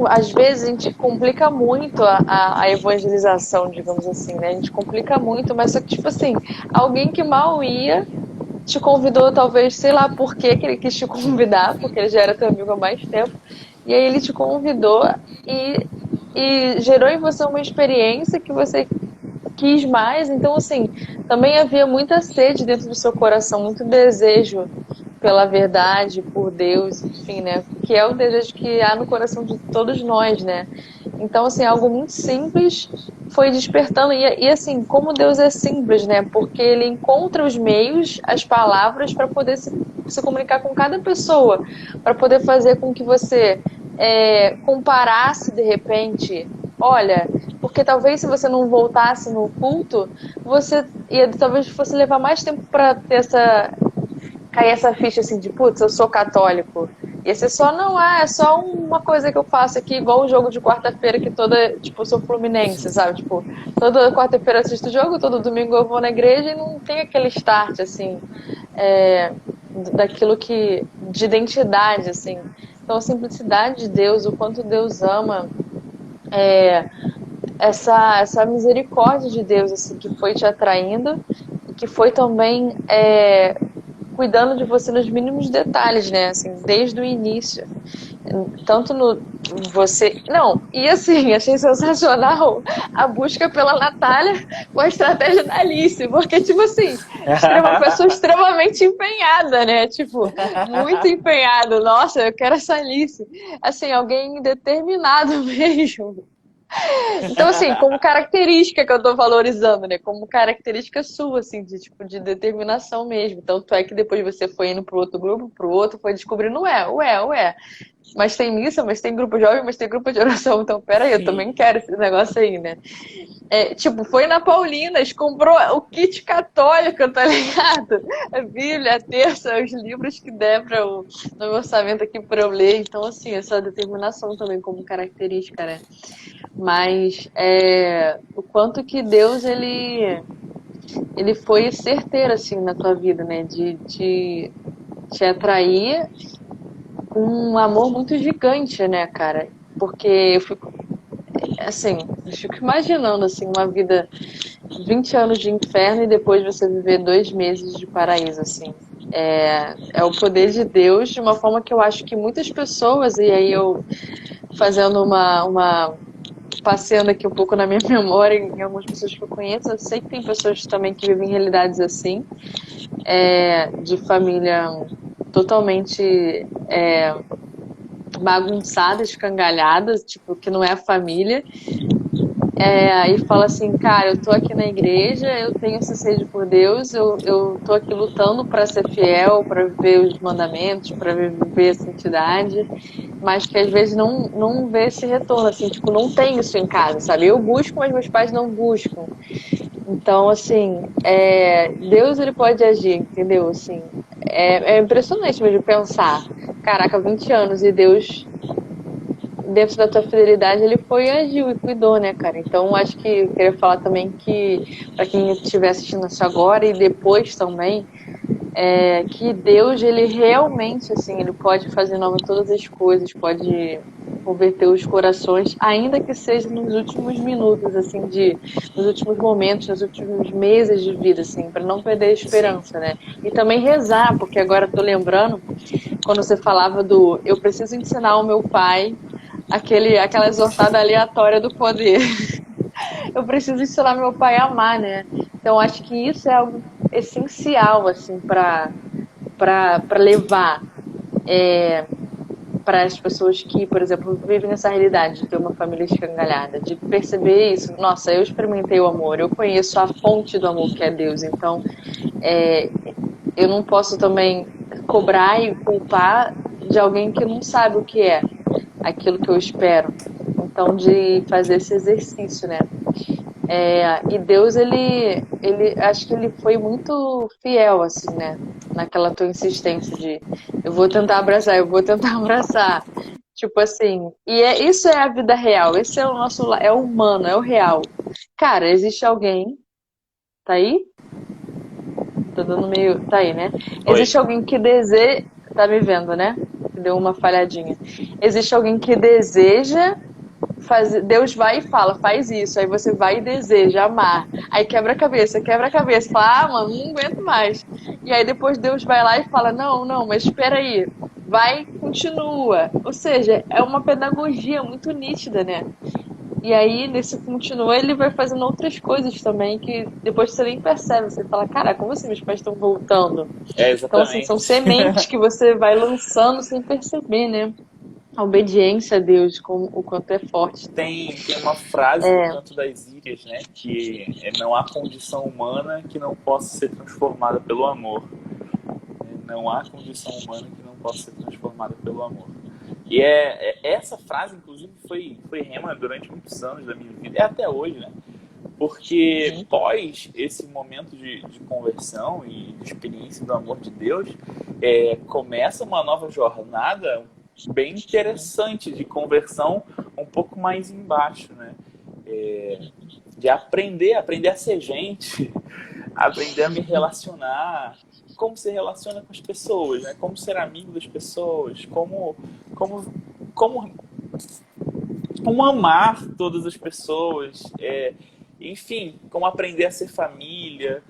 às vezes a gente complica muito a evangelização, digamos assim, né? A gente complica muito, mas só que, tipo assim, alguém que mal ia te convidou, talvez, sei lá por que ele quis te convidar, porque ele já era teu amigo há mais tempo, e aí ele te convidou e, e gerou em você uma experiência que você quis mais. Então, assim, também havia muita sede dentro do seu coração, muito desejo pela verdade, por Deus, enfim, né? Que é o desejo que há no coração de todos nós, né? Então, assim, algo muito simples foi despertando. E assim, como Deus é simples, né? Porque Ele encontra os meios, as palavras para poder se comunicar com cada pessoa, para poder fazer com que você comparasse de repente. Olha, porque talvez se você não voltasse no culto, você ia talvez fosse levar mais tempo para ter cair essa ficha assim de, putz, eu sou católico. E esse só não é só uma coisa que eu faço aqui, igual o jogo de quarta-feira, que tipo, eu sou fluminense, sabe? Tipo, toda quarta-feira eu assisto o jogo, todo domingo eu vou na igreja e não tem aquele start, assim, daquilo de identidade, assim. Então, a simplicidade de Deus, o quanto Deus ama, essa misericórdia de Deus, assim, que foi te atraindo, e que foi também cuidando de você nos mínimos detalhes, né? Assim, desde o início. Tanto no você. Não, e assim, achei sensacional a busca pela Natália com a estratégia da Alice, porque, tipo assim, uma pessoa extremamente empenhada, né? Tipo, muito empenhada. Nossa, eu quero essa Alice. Assim, alguém determinado mesmo. Então, assim, como característica que eu tô valorizando, né? Como característica sua, assim, de tipo, de determinação mesmo. Tanto é que depois você foi indo pro outro grupo, pro outro, foi descobrindo, ué. Mas tem missa, mas tem grupo jovem, mas tem grupo de oração. Então, peraí, eu também quero esse negócio aí, né? Tipo, foi na Paulinas, comprou o kit católico, tá ligado? A Bíblia, a terça, os livros que der no meu orçamento aqui pra eu ler. Então, assim, essa determinação também como característica, né? Mas o quanto que Deus, ele foi certeiro, assim, na tua vida, né? De te atrair com um amor muito gigante, né, cara? porque eu fico, assim, eu fico imaginando, assim, uma vida, 20 anos de inferno e depois você viver 2 meses de paraíso, assim. É o poder de Deus de uma forma que eu acho que muitas pessoas, e aí eu fazendo passeando aqui um pouco na minha memória em algumas pessoas que eu conheço, eu sei que tem pessoas também que vivem realidades assim, de família totalmente bagunçada, escangalhada, tipo, que não é a família, aí fala assim, cara, eu tô aqui na igreja, eu tenho essa sede por Deus, eu tô aqui lutando para ser fiel, para viver os mandamentos, para viver a santidade, mas que às vezes não vê esse retorno, assim, tipo, não tem isso em casa, sabe? Eu busco, mas meus pais não buscam. Então, assim, Deus ele pode agir, entendeu? Assim, é impressionante mesmo pensar, caraca, 20 anos e Deus dentro da tua fidelidade, ele foi e agiu e cuidou, né, cara? Então, acho que eu queria falar também que, para quem estiver assistindo isso agora e depois também, que Deus, ele realmente, assim, ele pode fazer nova todas as coisas, pode converter os corações, ainda que seja nos últimos minutos, assim, nos últimos momentos, nos últimos meses de vida, assim, para não perder a Sim. esperança, né? E também rezar, porque agora eu tô lembrando, quando você falava eu preciso ensinar o meu pai aquela exortada aleatória do poder. Eu preciso ensinar meu pai a amar, né? Então acho que isso é algo essencial assim para levar para as pessoas que, por exemplo, vivem essa realidade de ter uma família escangalhada, de perceber isso. Nossa, eu experimentei o amor, eu conheço a fonte do amor que é Deus. Então, é, eu não posso também cobrar e culpar de alguém que não sabe o que é aquilo que eu espero. Então, de fazer esse exercício, né? E Deus, acho que ele foi muito fiel, assim, né? Naquela tua insistência de eu vou tentar abraçar, eu vou tentar abraçar. Tipo assim, isso é a vida real, esse é o nosso, é o humano, é o real. Cara, existe alguém, tá aí? Tô dando meio, tá aí, né? Oi. Existe alguém que deseja, tá me vendo, né? Deu uma falhadinha. Existe alguém que deseja Deus vai e fala, faz isso. Aí você vai e deseja amar. Aí quebra a cabeça, quebra a cabeça. Fala, mano, não aguento mais. E aí depois Deus vai lá e fala, não, não, mas espera aí. Vai, continua. Ou seja, é uma pedagogia muito nítida, né? E aí, nesse continua, ele vai fazendo outras coisas também que depois você nem percebe. Você fala, caraca, como assim meus pais estão voltando? Então, assim, são Exatamente. sementes que você vai lançando sem perceber, né? A obediência a Deus, o quanto é forte. Tem uma frase do Canto das Ilhas, né? Que não há condição humana que não possa ser transformada pelo amor. Não há condição humana que não possa ser transformada pelo amor. E essa frase, inclusive, foi rema durante muitos anos da minha vida, e até hoje, né? Porque pós esse momento de conversão e de experiência do amor de Deus, começa uma nova jornada bem interessante de conversão um pouco mais embaixo, né? De aprender a ser gente, aprender a me relacionar, como se relaciona com as pessoas, né? Como ser amigo das pessoas, como, como, como amar todas as pessoas, enfim, como aprender a ser família.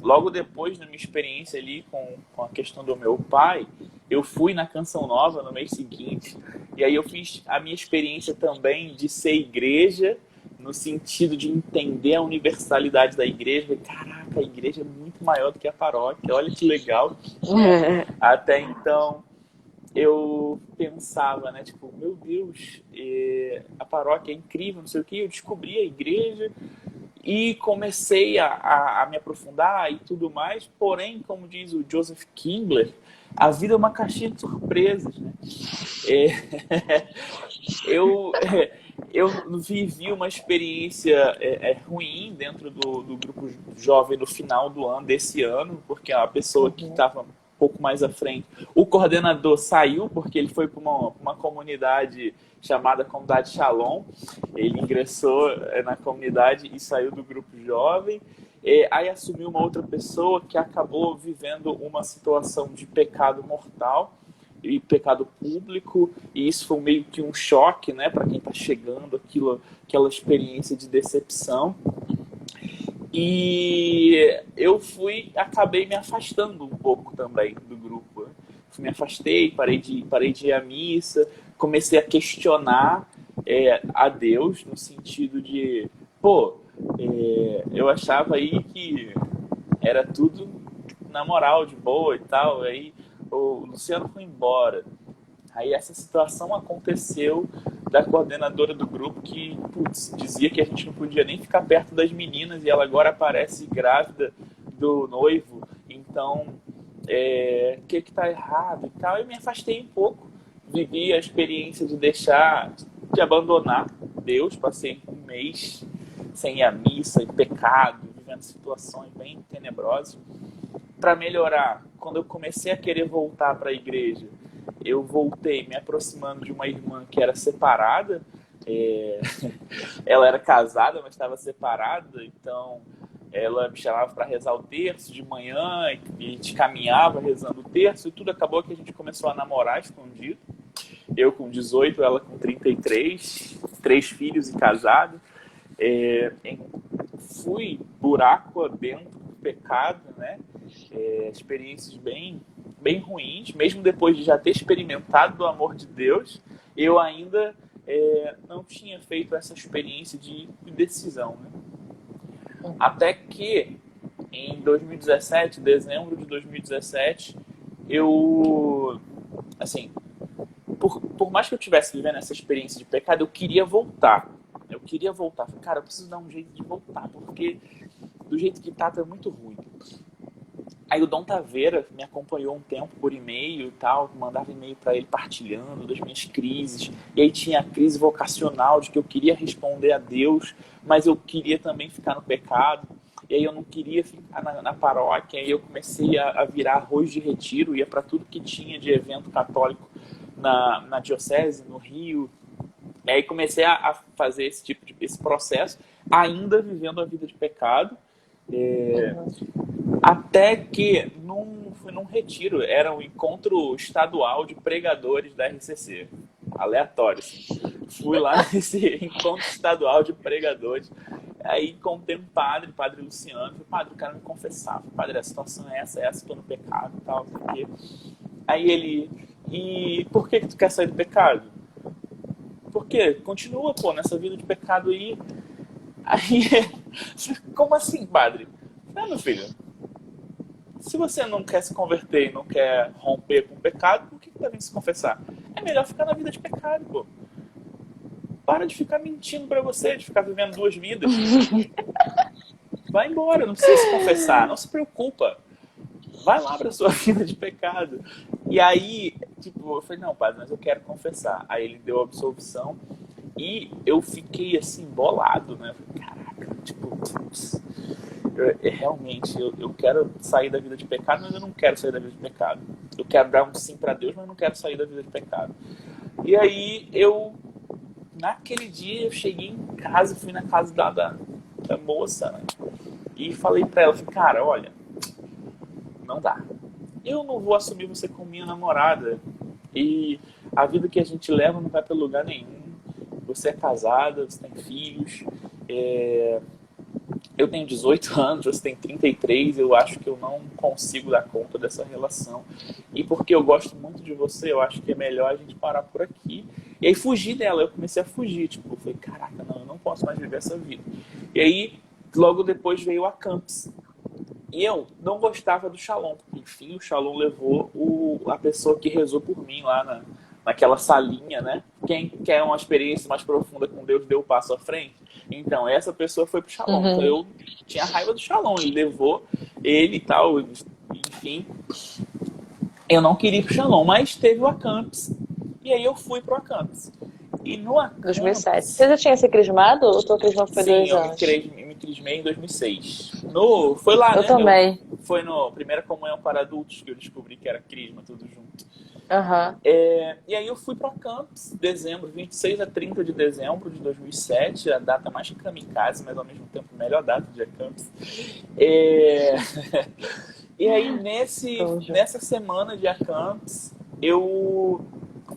Logo depois da minha experiência ali com a questão do meu pai, eu fui na Canção Nova no mês seguinte, e aí eu fiz a minha experiência também de ser igreja, no sentido de entender a universalidade da igreja. Caraca, a igreja é muito maior do que a paróquia, olha que legal, né? Até então eu pensava, né, tipo, meu Deus, a paróquia é incrível, não sei o que, eu descobri a igreja e comecei a me aprofundar e tudo mais, porém, como diz o Joseph Kingler, a vida é uma caixinha de surpresas, né? Eu, eu vivi uma experiência ruim dentro do grupo jovem no final do ano, desse ano, porque a pessoa que estava um pouco mais à frente, o coordenador saiu porque ele foi para uma comunidade chamada Comunidade Shalom. Ele ingressou na comunidade e saiu do grupo jovem. Aí assumiu uma outra pessoa que acabou vivendo uma situação de pecado mortal e pecado público, e isso foi meio que um choque, né, para quem está chegando, aquela experiência de decepção. E eu acabei me afastando um pouco também do grupo. Me afastei, parei de ir à missa, comecei a questionar a Deus, no sentido de, eu achava aí que era tudo na moral, de boa e tal, aí o Luciano foi embora. Aí essa situação aconteceu da coordenadora do grupo que, dizia que a gente não podia nem ficar perto das meninas e ela agora aparece grávida do noivo. Então, o que está errado e tal. Eu me afastei um pouco, vivi a experiência de abandonar Deus, passei um mês sem ir à missa, em pecado, vivendo situações bem tenebrosas. Para melhorar, quando eu comecei a querer voltar para a igreja, eu voltei me aproximando de uma irmã que era separada. Ela era casada, mas estava separada, então ela me chamava para rezar o terço de manhã e a gente caminhava rezando o terço e tudo. Acabou que a gente começou a namorar escondido. Eu com 18, ela com 33, 3 filhos e casado. Fui buraco dentro do pecado, né? Experiências bem, bem ruins, mesmo depois de já ter experimentado o amor de Deus, eu ainda não tinha feito essa experiência de decisão, né? Até que em 2017, dezembro de 2017, eu, assim, por mais que eu estivesse vivendo essa experiência de pecado, eu queria voltar. Falei, cara, eu preciso dar um jeito de voltar, porque do jeito que tá muito ruim. Aí o Dom Taveira me acompanhou um tempo por e-mail e tal, mandava e-mail para ele partilhando das minhas crises. E aí tinha a crise vocacional de que eu queria responder a Deus, mas eu queria também ficar no pecado. E aí eu não queria ficar na paróquia. E aí eu comecei a virar arroz de retiro, ia para tudo que tinha de evento católico na diocese, no Rio. E aí comecei a fazer esse processo, ainda vivendo a vida de pecado. Até que fui num retiro, era um encontro estadual de pregadores da RCC, aleatório. Assim. Fui lá nesse encontro estadual de pregadores, aí encontrei um padre Luciano, falei, padre, eu quero me confessar. Falei, padre, a situação é essa, estou no pecado e tal, porque... Aí ele, e por que tu quer sair do pecado? Porque continua, nessa vida de pecado aí. Aí, como assim, padre? Meu filho, se você não quer se converter e não quer romper com o pecado, por que tá vindo se confessar? É melhor ficar na vida de pecado, pô. Para de ficar mentindo pra você, de ficar vivendo 2 vidas. Vai embora, não precisa se confessar, não se preocupa. Vai lá pra sua vida de pecado. E aí, eu falei, não, padre, mas eu quero confessar. Aí ele deu a absolvição e eu fiquei assim, bolado, né? Caraca, realmente, eu quero sair da vida de pecado, mas eu não quero sair da vida de pecado. Eu quero dar um sim pra Deus, mas não quero sair da vida de pecado. E aí, naquele dia, eu cheguei em casa, fui na casa da moça, né? E falei pra ela, cara, olha, não dá. Eu não vou assumir você como minha namorada. E a vida que a gente leva não vai pra lugar nenhum. Você é casada, você tem filhos. Eu tenho 18 anos, você tem 33. Eu acho que eu não consigo dar conta dessa relação. E porque eu gosto muito de você, eu acho que é melhor a gente parar por aqui. E aí fugi dela. Eu comecei a fugir. Eu falei, caraca, não, eu não posso mais viver essa vida. E aí, logo depois veio a Camps. E eu não gostava do Shalom. Enfim, o Shalom levou a pessoa que rezou por mim lá naquela salinha, né? Quem quer uma experiência mais profunda com Deus deu o passo à frente. Então, essa pessoa foi pro Shalom. Então, eu tinha raiva do Shalom. Ele levou ele e tal. Enfim, eu não queria ir pro Shalom, mas teve o Acamps. E aí eu fui pro Acamps. E no Acamps... 2007. Você já tinha se crismado ou tua crisma foi 2 anos? Sim, eu me crismei em 2006. Foi lá, eu né? Também. Foi no Primeira Comunhão para Adultos que eu descobri que era crisma, tudo junto. Uhum. E aí eu fui para Campos, dezembro, 26 a 30 de dezembro de 2007, a data mais kamikaze, mas ao mesmo tempo a melhor data de Campos. E aí nessa semana de Acampos, eu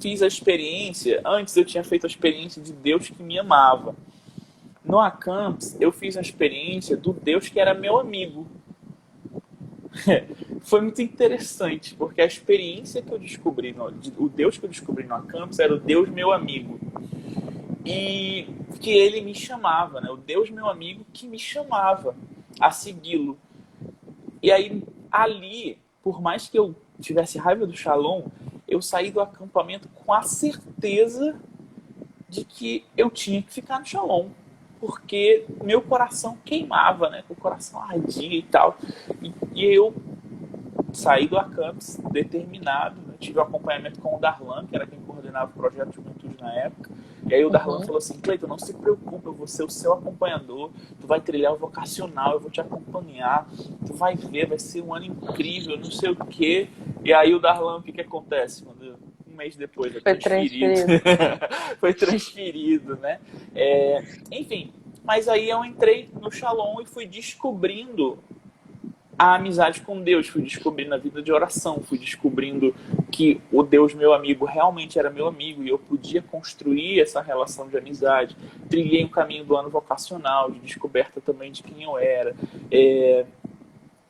fiz a experiência, antes eu tinha feito a experiência de Deus que me amava. No Acamps, eu fiz a experiência do Deus que era meu amigo. Foi muito interessante, porque a experiência que eu descobri, o Deus que eu descobri no Acamps era o Deus meu amigo. E que ele me chamava, né? O Deus meu amigo que me chamava a segui-lo. E aí, ali, por mais que eu tivesse raiva do Shalom, eu saí do acampamento com a certeza de que eu tinha que ficar no Shalom. Porque meu coração queimava, né? O coração ardia e tal. E eu saí do Acamps determinado, né? Tive o acompanhamento com o Darlan, que era quem coordenava o projeto de juventude na época. E aí o Darlan falou assim: Cleiton, não se preocupe, eu vou ser o seu acompanhador, tu vai trilhar o vocacional, eu vou te acompanhar, tu vai ver, vai ser um ano incrível, não sei o quê. E aí o Darlan, o que acontece? Um mês depois, Foi transferido. Foi transferido, né? Enfim, mas aí eu entrei no Shalom e fui descobrindo a amizade com Deus, fui descobrindo a vida de oração, fui descobrindo que o Deus meu amigo realmente era meu amigo e eu podia construir essa relação de amizade. Trilhei um caminho do ano vocacional, de descoberta também de quem eu era.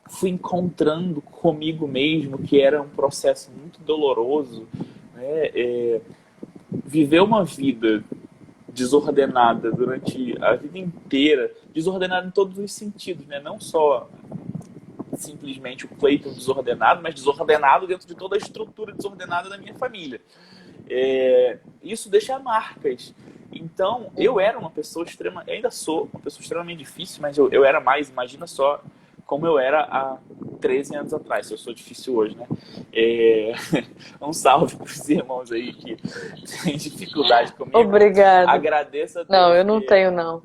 Fui encontrando comigo mesmo, que era um processo muito doloroso, né? Viver uma vida desordenada durante a vida inteira, desordenada em todos os sentidos, né? Não só simplesmente o Cleiton desordenado, mas desordenado dentro de toda a estrutura desordenada da minha família. Isso deixa marcas. Então, eu era uma pessoa ainda sou uma pessoa extremamente difícil, mas eu era mais, imagina só como eu era há 13 anos atrás, se eu sou difícil hoje, né? Um salve para os irmãos aí que têm dificuldade comigo. Obrigada. Agradeço a Deus. Não, eu não tenho, não.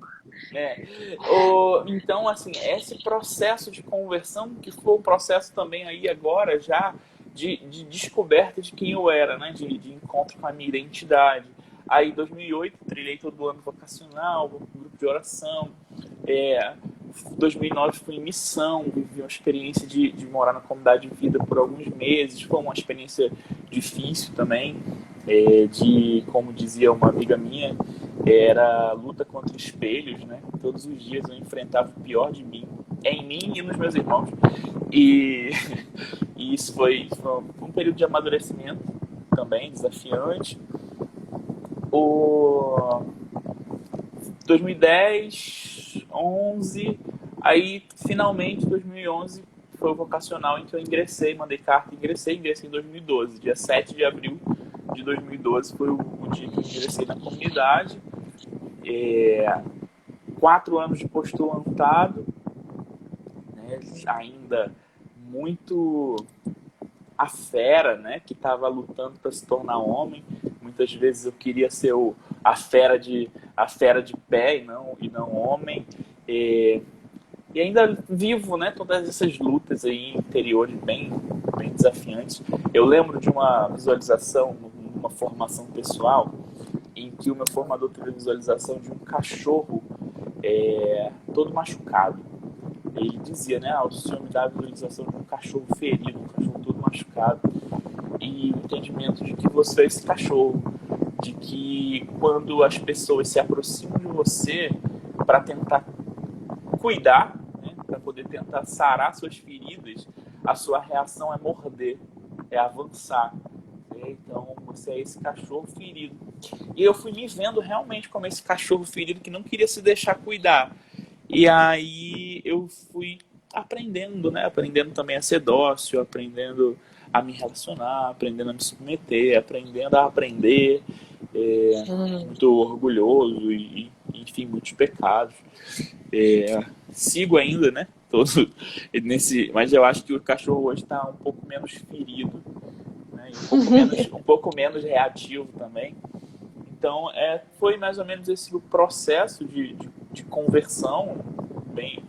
Então, assim, esse processo de conversão, que foi o processo também aí agora já de descoberta de quem eu era, né? De encontro com a minha identidade. Aí, em 2008, trilhei todo o ano vocacional, grupo de oração. 2009 fui em missão, vivi uma experiência de morar na comunidade de vida por alguns meses. Foi uma experiência difícil também, como dizia uma amiga minha, era luta contra espelhos, né? Todos os dias eu enfrentava o pior de mim, em mim e nos meus irmãos. E isso foi um período de amadurecimento também, desafiante. 2010, 11, aí finalmente 2011 foi o vocacional em que eu ingressei, mandei carta, ingressei em 2012, dia 7 de abril de 2012 foi o dia que eu ingressei na comunidade. 4 anos de postulantado, né, ainda muito a fera, né, que estava lutando para se tornar homem. Muitas vezes eu queria ser a fera de pé e não homem. E ainda vivo, né, todas essas lutas aí interiores bem desafiantes. Eu lembro de uma visualização, numa formação pessoal, em que o meu formador teve a visualização de um cachorro todo machucado. Ele dizia, né, o Senhor me dá a visualização de um cachorro ferido, um cachorro todo machucado. E o entendimento de que você é esse cachorro, de que quando as pessoas se aproximam de você para tentar cuidar, né, para poder tentar sarar suas feridas, a sua reação é morder, é avançar. Então você é esse cachorro ferido. E eu fui me vendo realmente como esse cachorro ferido que não queria se deixar cuidar. E aí eu fui aprendendo, né? Aprendendo também a ser dócil, aprendendo a me relacionar, aprendendo a me submeter, aprendendo a aprender, muito orgulhoso e enfim, muitos pecados. Sigo ainda, né? Mas eu acho que o cachorro hoje está um pouco menos ferido, né? Um pouco menos reativo também. Então, foi mais ou menos esse o processo de conversão, bem,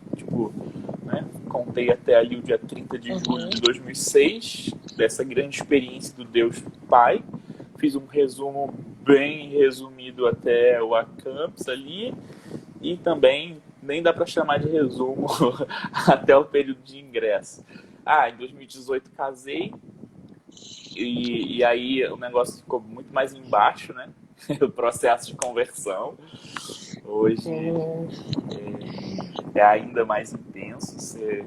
né? Contei até ali o dia 30 de julho de 2006, dessa grande experiência do Deus Pai. Fiz um resumo bem resumido até o Acamps ali, e também nem dá para chamar de resumo até o período de ingresso. Em 2018 casei, E aí o negócio ficou muito mais embaixo, né? O processo de conversão. Hoje Hum, é ainda mais intenso ser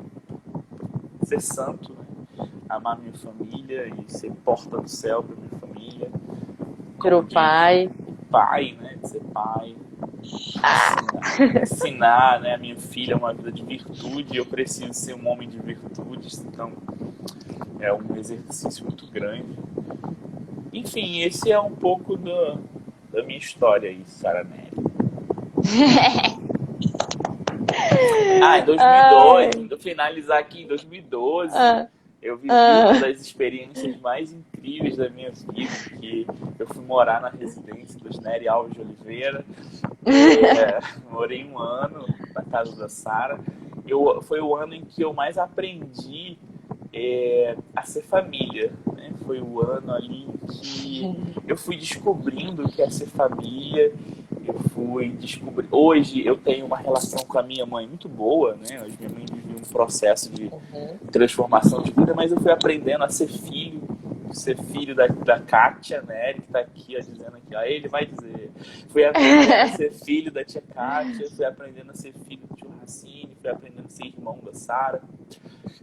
santo, né? Amar minha família e ser porta do céu para minha família. Como virou diz pai. pai, né? De ser pai. Ah! Ensinar, né, a minha filha uma vida de virtude. Eu preciso ser um homem de virtudes, então é um exercício muito grande. Enfim, esse é um pouco da minha história aí, Sara Nery. Ah, em 2012, Ai, indo finalizar aqui, em 2012, ah, eu vivi uma ah. das experiências mais incríveis da minha vida, que eu fui morar na residência dos Nery Alves de Oliveira. Morei um ano na casa da Sara. Foi o ano em que eu mais aprendi a ser família, né? Foi o ano ali em que eu fui descobrindo o que é ser família. Eu fui descobrir. Hoje eu tenho uma relação com a minha mãe muito boa, né? Hoje minha mãe vive um processo de Uhum. transformação de vida, mas eu fui aprendendo a ser filho da Kátia, né? Ele que tá aqui ó, dizendo aqui, ó, ele vai dizer. Fui aprendendo a ser filho da tia Kátia, fui aprendendo a ser filho do tio Racine, fui aprendendo a ser irmão da Sara.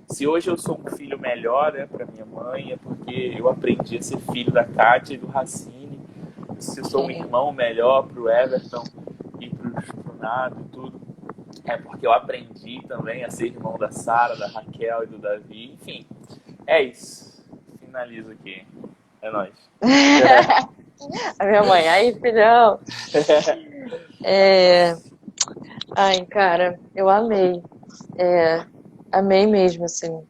Se hoje eu sou um filho melhor, né, para minha mãe, é porque eu aprendi a ser filho da Kátia e do Racine. Se eu sou um irmão melhor pro Everton e pro Nado e tudo, é porque eu aprendi também a ser irmão da Sara, da Raquel e do Davi. Enfim, é isso. Finalizo aqui. É nóis. A minha mãe, aí, filhão. É... Ai, cara, eu amei. Amei mesmo, assim.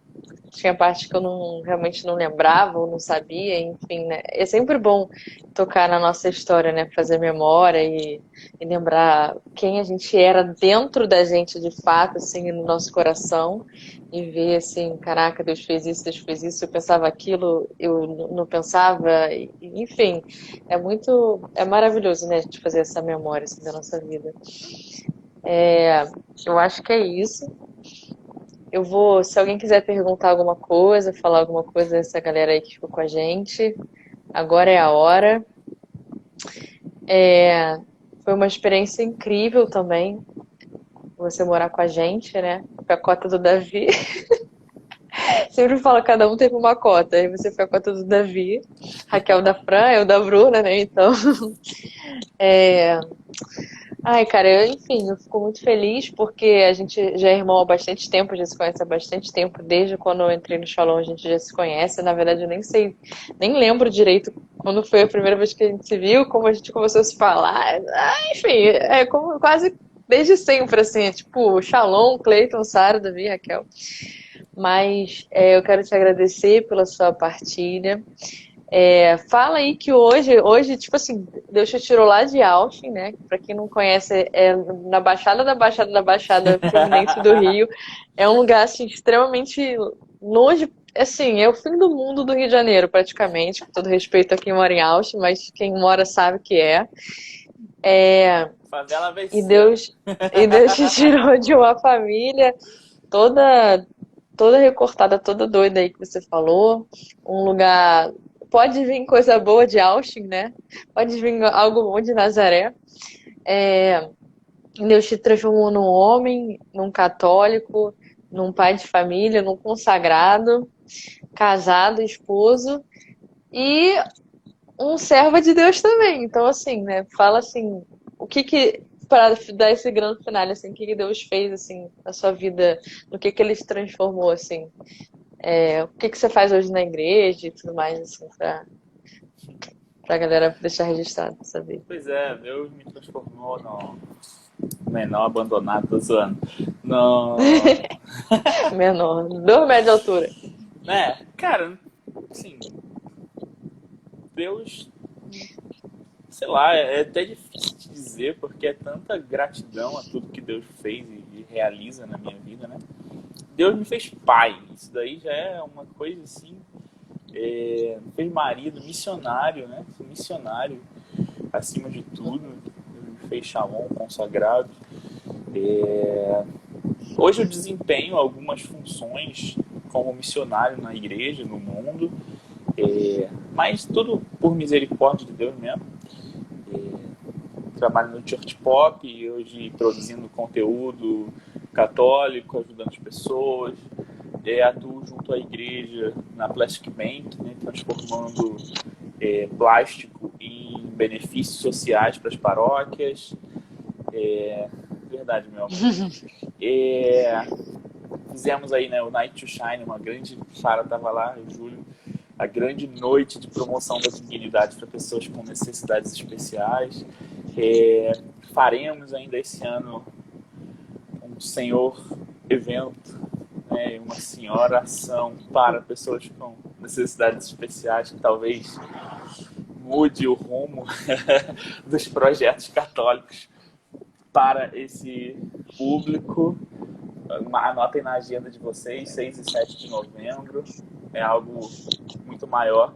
Tinha parte que eu não realmente não lembrava ou não sabia, enfim, né? É sempre bom tocar na nossa história, né? Fazer memória e lembrar quem a gente era dentro da gente de fato, assim, no nosso coração e ver assim, caraca, Deus fez isso, Deus fez isso, eu pensava aquilo, eu não pensava, enfim, é maravilhoso, né? A gente fazer essa memória assim, da nossa vida. Eu acho que é isso. Eu vou, se alguém quiser perguntar alguma coisa, falar alguma coisa dessa galera aí que ficou com a gente, agora é a hora. Foi uma experiência incrível também, você morar com a gente, né? Foi a cota do Davi. Sempre falo, cada um teve uma cota. Aí você foi a cota do Davi, Raquel da Fran, eu da Bruna, né? Então, é, ai, cara, enfim, eu fico muito feliz porque a gente já é irmão há bastante tempo, já se conhece há bastante tempo, desde quando eu entrei no Shalom a gente já se conhece. Na verdade, eu nem sei, nem lembro direito quando foi a primeira vez que a gente se viu, como a gente começou a se falar. Enfim, é como quase desde sempre, assim, é tipo Shalom, Cleiton, Sara, Davi, Raquel. Mas eu quero te agradecer pela sua partilha. Fala aí que hoje, tipo assim, Deus te tirou lá de Austin, né? Pra quem não conhece, é na Baixada da Baixada da Baixada Fluminense do Rio. É um lugar, assim, extremamente longe. Assim, é o fim do mundo do Rio de Janeiro, praticamente. Com todo respeito a quem mora em Austin, mas quem mora sabe que é. Favela E venceu. Deus te tirou de uma família toda, toda recortada, toda doida aí que você falou. Um lugar. Pode vir coisa boa de Austin, né? Pode vir algo bom de Nazaré. Deus te transformou num homem, num católico, num pai de família, num consagrado, casado, esposo e um servo de Deus também. Então, assim, né? Fala assim, o que que para dar esse grande final, assim, o que que Deus fez assim na sua vida, no que ele te transformou assim? O que que você faz hoje na igreja e tudo mais, assim, pra galera deixar registrado, saber. Pois é, Deus me transformou no menor abandonado, tô zoando. No. Menor, 2 metros de altura. Né, cara, assim, Deus, sei lá, é até difícil de dizer porque é tanta gratidão a tudo que Deus fez e realiza na minha vida, né? Deus me fez pai, isso daí já é uma coisa assim, me fez marido, missionário, né? Sou missionário acima de tudo, me fez Shalom, consagrado. Hoje eu desempenho algumas funções como missionário na igreja, no mundo. Mas tudo por misericórdia de Deus mesmo. Trabalho no Church Pop e hoje produzindo conteúdo católico, ajudando as pessoas. Atuo junto à igreja na Plastic Bank, né, transformando plástico em benefícios sociais para as paróquias. Verdade, meu amor. Fizemos aí, né, o Night to Shine, uma grande... Sara estava lá em julho, a grande noite de promoção da dignidade para pessoas com necessidades especiais. Faremos ainda esse ano um senhor evento, né, uma senhora ação para pessoas com necessidades especiais, que talvez mude o rumo dos projetos católicos para esse público. Anotem na agenda de vocês, 6 e 7 de novembro. É algo muito maior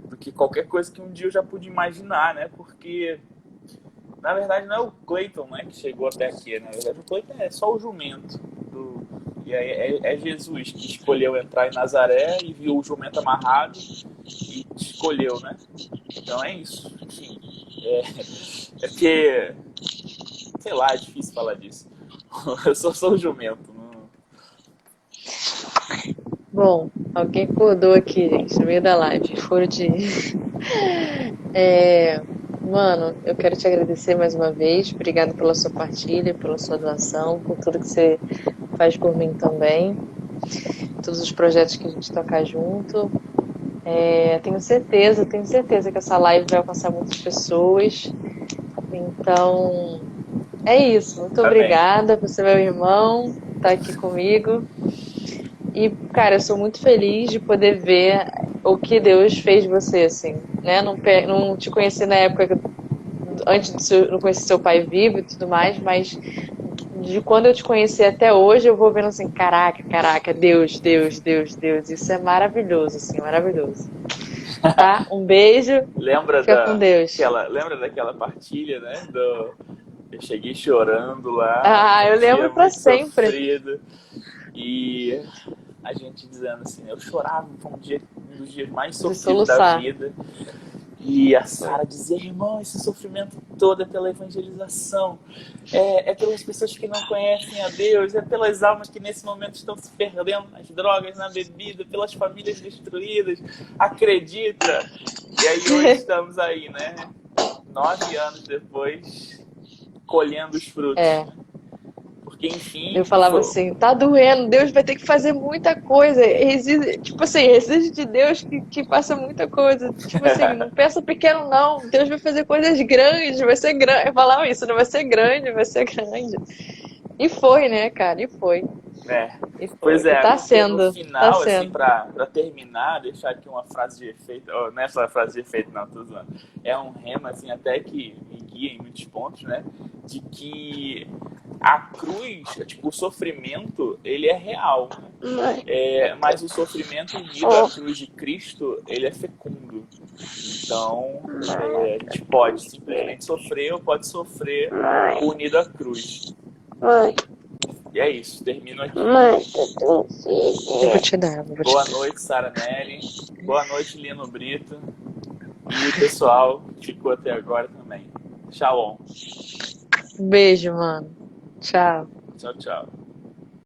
do que qualquer coisa que um dia eu já pude imaginar, né? Porque, na verdade, não é o Clayton, né, que chegou até aqui. Na verdade, o Clayton é só o jumento. E aí é Jesus que escolheu entrar em Nazaré e viu o jumento amarrado e escolheu, né? Então é isso. Enfim, porque, sei lá, é difícil falar disso. Eu sou o jumento. Bom, alguém acordou aqui, gente, no meio da live. Foro de. Mano, eu quero te agradecer mais uma vez. Obrigado pela sua partilha, pela sua doação, por tudo que você faz por mim também. Todos os projetos que a gente toca junto. Tenho certeza que essa live vai alcançar muitas pessoas. Então, é isso. Muito obrigada por ser meu irmão, estar aqui comigo. E, cara, eu sou muito feliz de poder ver o que Deus fez de você, assim, né? Não te conheci na época, antes de não conhecer seu pai vivo e tudo mais, mas de quando eu te conheci até hoje, eu vou vendo assim, caraca, Deus. Isso é maravilhoso, assim, maravilhoso. Tá? Um beijo. Fica com Deus. Lembra daquela partilha, né? Eu cheguei chorando lá. Eu lembro pra sempre. Sofrido, e a gente dizendo assim, eu chorava, foi um dos dias mais sofridos da vida. E a Sara dizia, irmão, esse sofrimento todo é pela evangelização, é pelas pessoas que não conhecem a Deus, é pelas almas que nesse momento estão se perdendo nas drogas, na bebida, pelas famílias destruídas, acredita? E aí hoje estamos aí, né? 9 anos depois, colhendo os frutos. Porque, enfim... Eu falava assim, tá doendo, Deus vai ter que fazer muita coisa. Exige de Deus que faça muita coisa. Tipo assim, não pensa pequeno não, Deus vai fazer coisas grandes, vai ser grande. Eu falava isso, não vai ser grande, vai ser grande. E foi, né, cara, e foi. E foi. Pois é, tá sendo. No final, assim, pra terminar, deixar aqui uma frase de efeito, não é só frase de efeito, não, tô zoando. É um rema, assim, até que me guia em muitos pontos, né, de que a cruz, tipo, o sofrimento, ele é real, né? Mas o sofrimento unido à cruz de Cristo, ele é fecundo. Então, a gente pode simplesmente sofrer ou pode sofrer unido à cruz. E é isso, termino aqui. Eu vou te dar. Boa noite, Sara Nelly. Boa noite, Lino Brito. E o pessoal que ficou até agora também. Shalom. Beijo, mano. Tchau. Tchau.